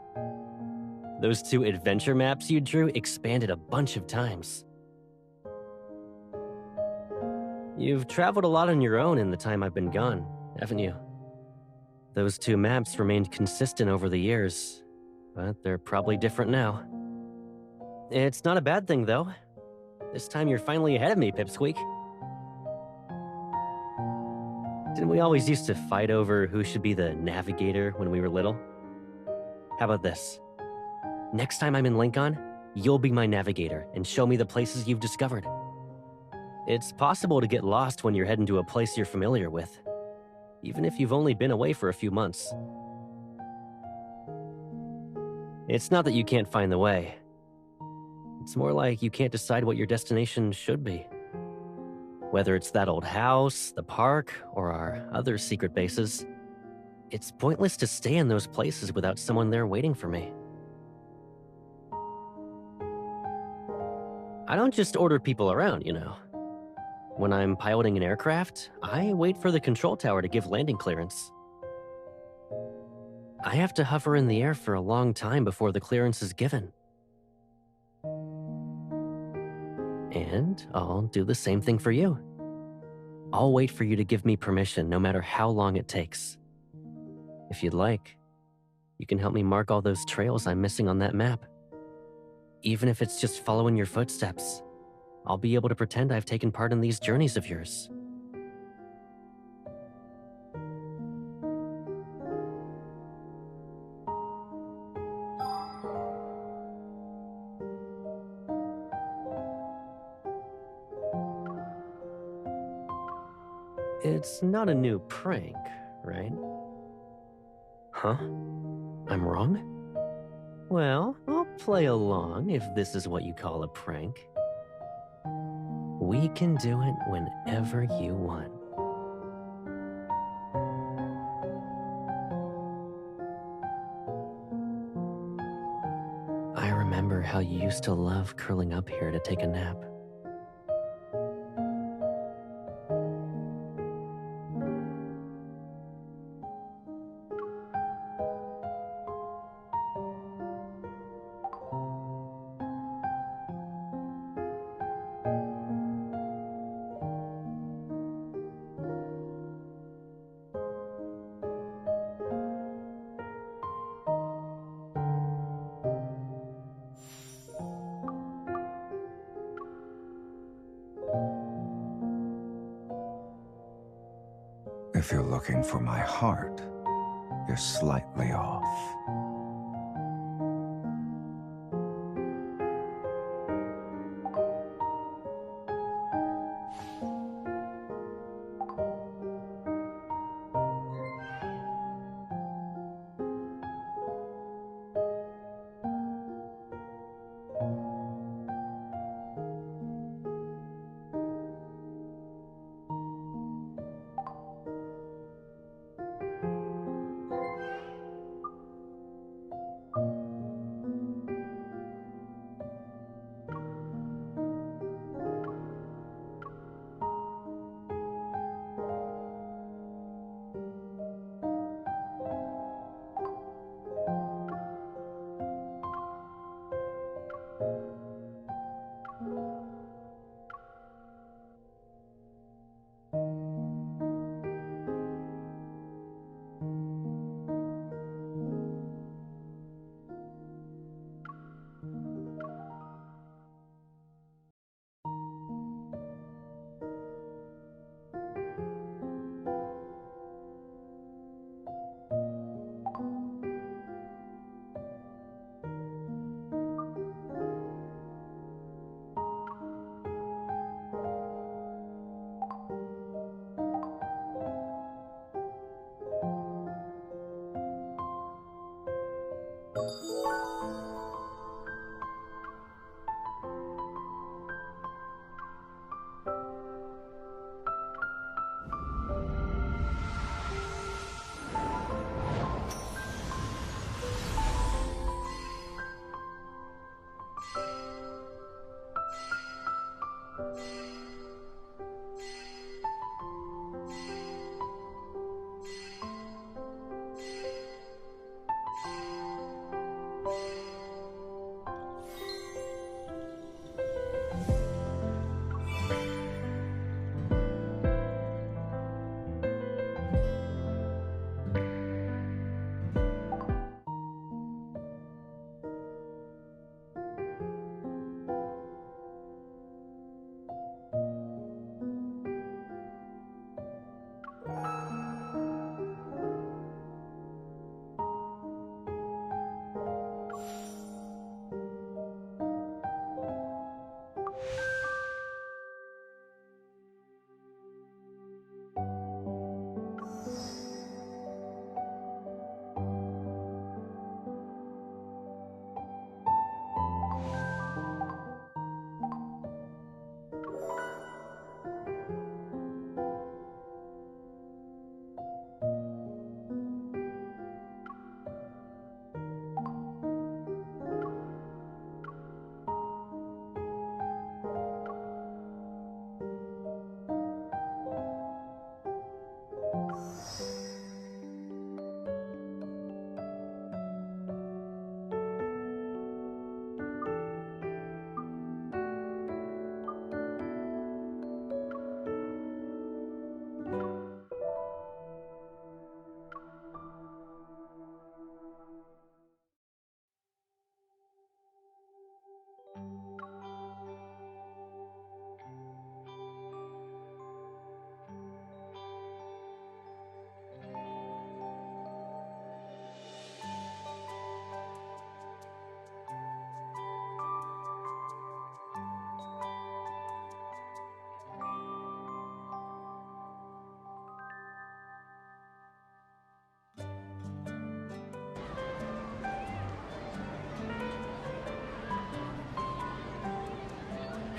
Those 2 adventure maps you drew expanded a bunch of times. You've traveled a lot on your own in the time I've been gone, haven't you? Those 2 maps remained consistent over the years, but they're probably different now. It's not a bad thing, though. This time you're finally ahead of me, Pipsqueak. Didn't we always used to fight over who should be the navigator when we were little? How about this? Next time I'm in Lincoln, you'll be my navigator and show me the places you've discovered. It's possible to get lost when you're heading to a place you're familiar with. even if you've only been away for a few months. It's not that you can't find the way. It's more like you can't decide what your destination should be. Whether it's that old house, the park, or our other secret bases, it's pointless to stay in those places without someone there waiting for me. I don't just order people around, you know. When I'm piloting an aircraft, I wait for the control tower to give landing clearance. I have to hover in the air for a long time before the clearance is given. And I'll do the same thing for you. I'll wait for you to give me permission no matter how long it takes. If you'd like, you can help me mark all those trails I'm missing on that map. Even if it's just following your footsteps, I'll be able to pretend I've taken part in these journeys of yours. It's not a new prank, right? Huh? I'm wrong? Well, I'll play along if this is what you call a prank. We can do it whenever you want. I remember how you used to love curling up here to take a nap. If you're looking for my heart, you're slightly off.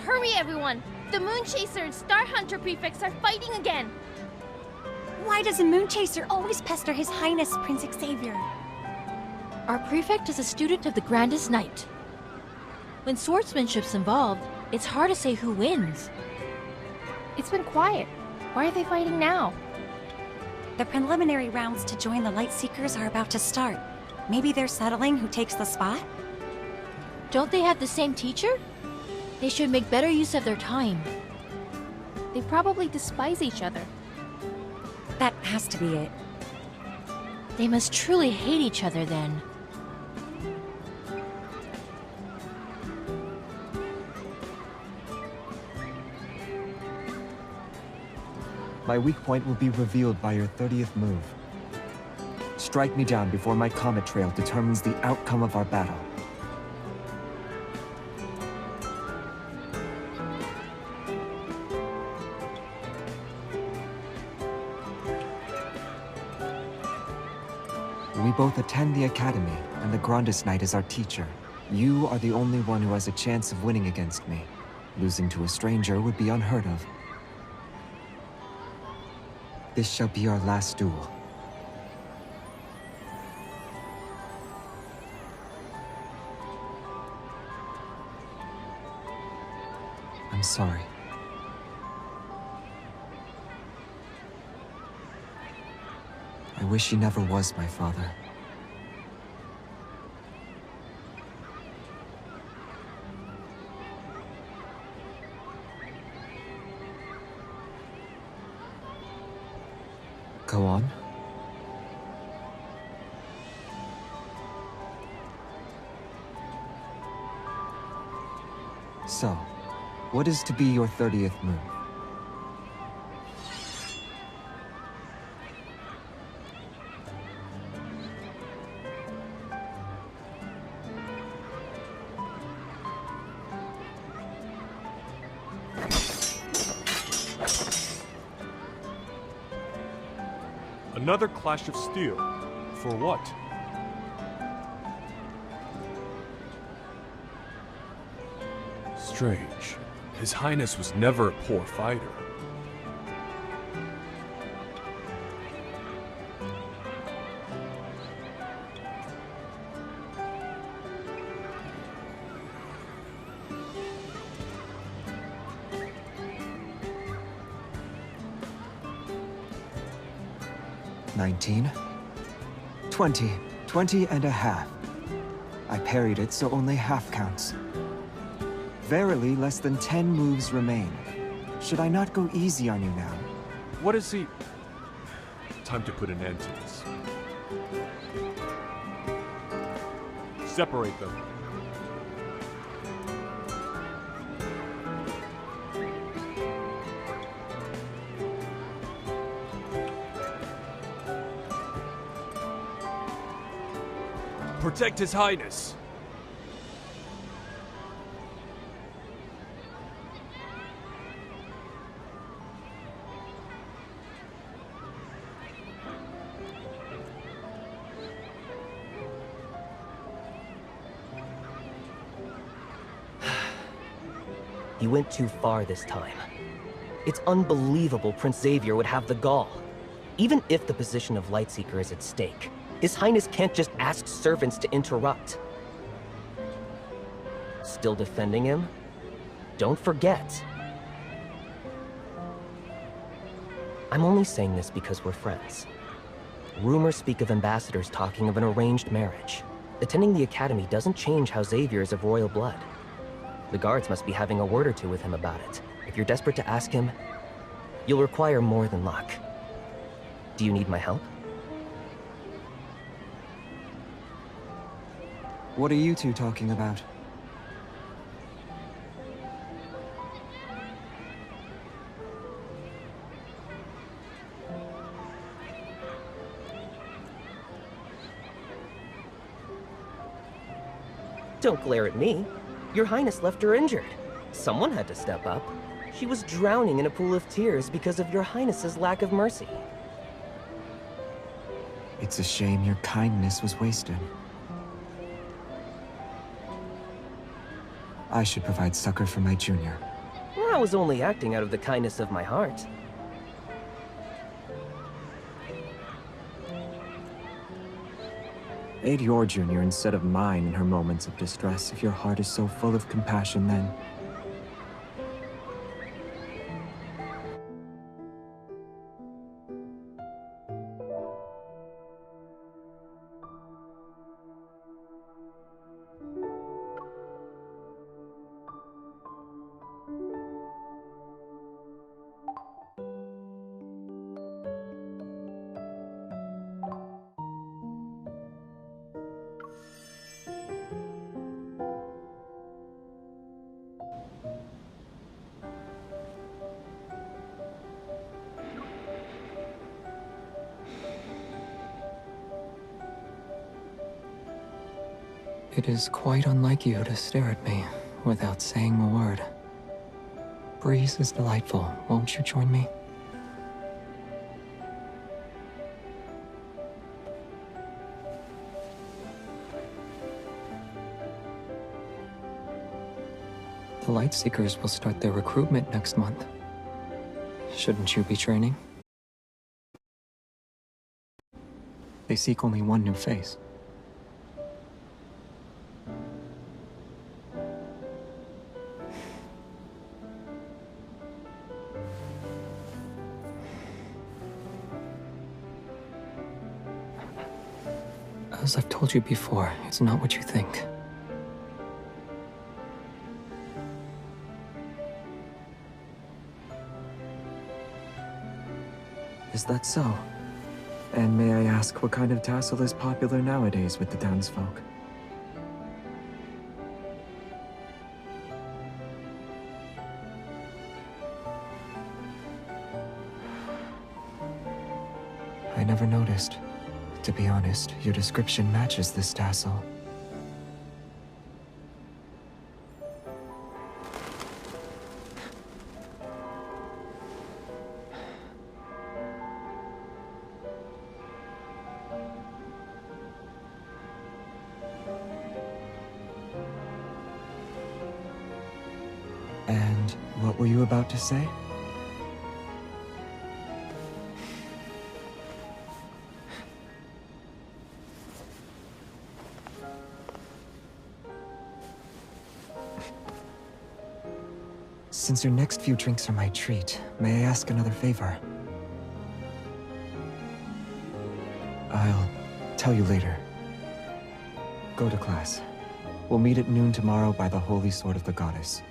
Hurry, everyone! The Moonchaser and Star Hunter prefects are fighting again! Why does a Moonchaser always pester His Highness Prince Xavier? Our prefect is a student of the Grandest Knight. When swordsmanship's involved, it's hard to say who wins. It's been quiet. Why are they fighting now? The preliminary rounds to join the Lightseekers are about to start. Maybe they're settling who takes the spot? Don't they have the same teacher? They should make better use of their time. They probably despise each other. That has to be it. They must truly hate each other then. My weak point will be revealed by your 30th move. Strike me down before my comet trail determines the outcome of our battle. We both attend the Academy, and the Grandest Knight is our teacher. You are the only one who has a chance of winning against me. Losing to a stranger would be unheard of. This shall be our last duel. I'm sorry. I wish he never was my father. Go on. So, what is to be your 30th move? Another clash of steel. For what? Strange. His Highness was never a poor fighter. $19, $20, 20 and a half. I parried it, so only half counts. Verily, less than 10 moves remain. Should I not go easy on you now? What is he... Time to put an end to this. Separate them. Protect His Highness! You went too far this time. It's unbelievable Prince Xavier would have the gall. Even if the position of Lightseeker is at stake, His Highness can't just ask servants to interrupt. Still defending him? Don't forget. I'm only saying this because we're friends. Rumors speak of ambassadors talking of an arranged marriage. Attending the Academy doesn't change how Xavier is of royal blood. The guards must be having a word or two with him about it. If you're desperate to ask him, you'll require more than luck. Do you need my help? What are you two talking about? Don't glare at me. Your Highness left her injured. Someone had to step up. She was drowning in a pool of tears because of your Highness's lack of mercy. It's a shame your kindness was wasted. I should provide succor for my junior. I was only acting out of the kindness of my heart. Aid your junior instead of mine in her moments of distress if your heart is so full of compassion then. It is quite unlike you to stare at me without saying a word. Breeze is delightful. Won't you join me? The Lightseekers will start their recruitment next month. Shouldn't you be training? They seek only one new face. As I've told you before, it's not what you think. Is that so? And may I ask what kind of tassel is popular nowadays with the townsfolk? I never noticed. To be honest, your description matches this tassel. And what were you about to say? Since your next few drinks are my treat, may I ask another favor? I'll tell you later. Go to class. We'll meet at noon tomorrow by the Holy Sword of the Goddess.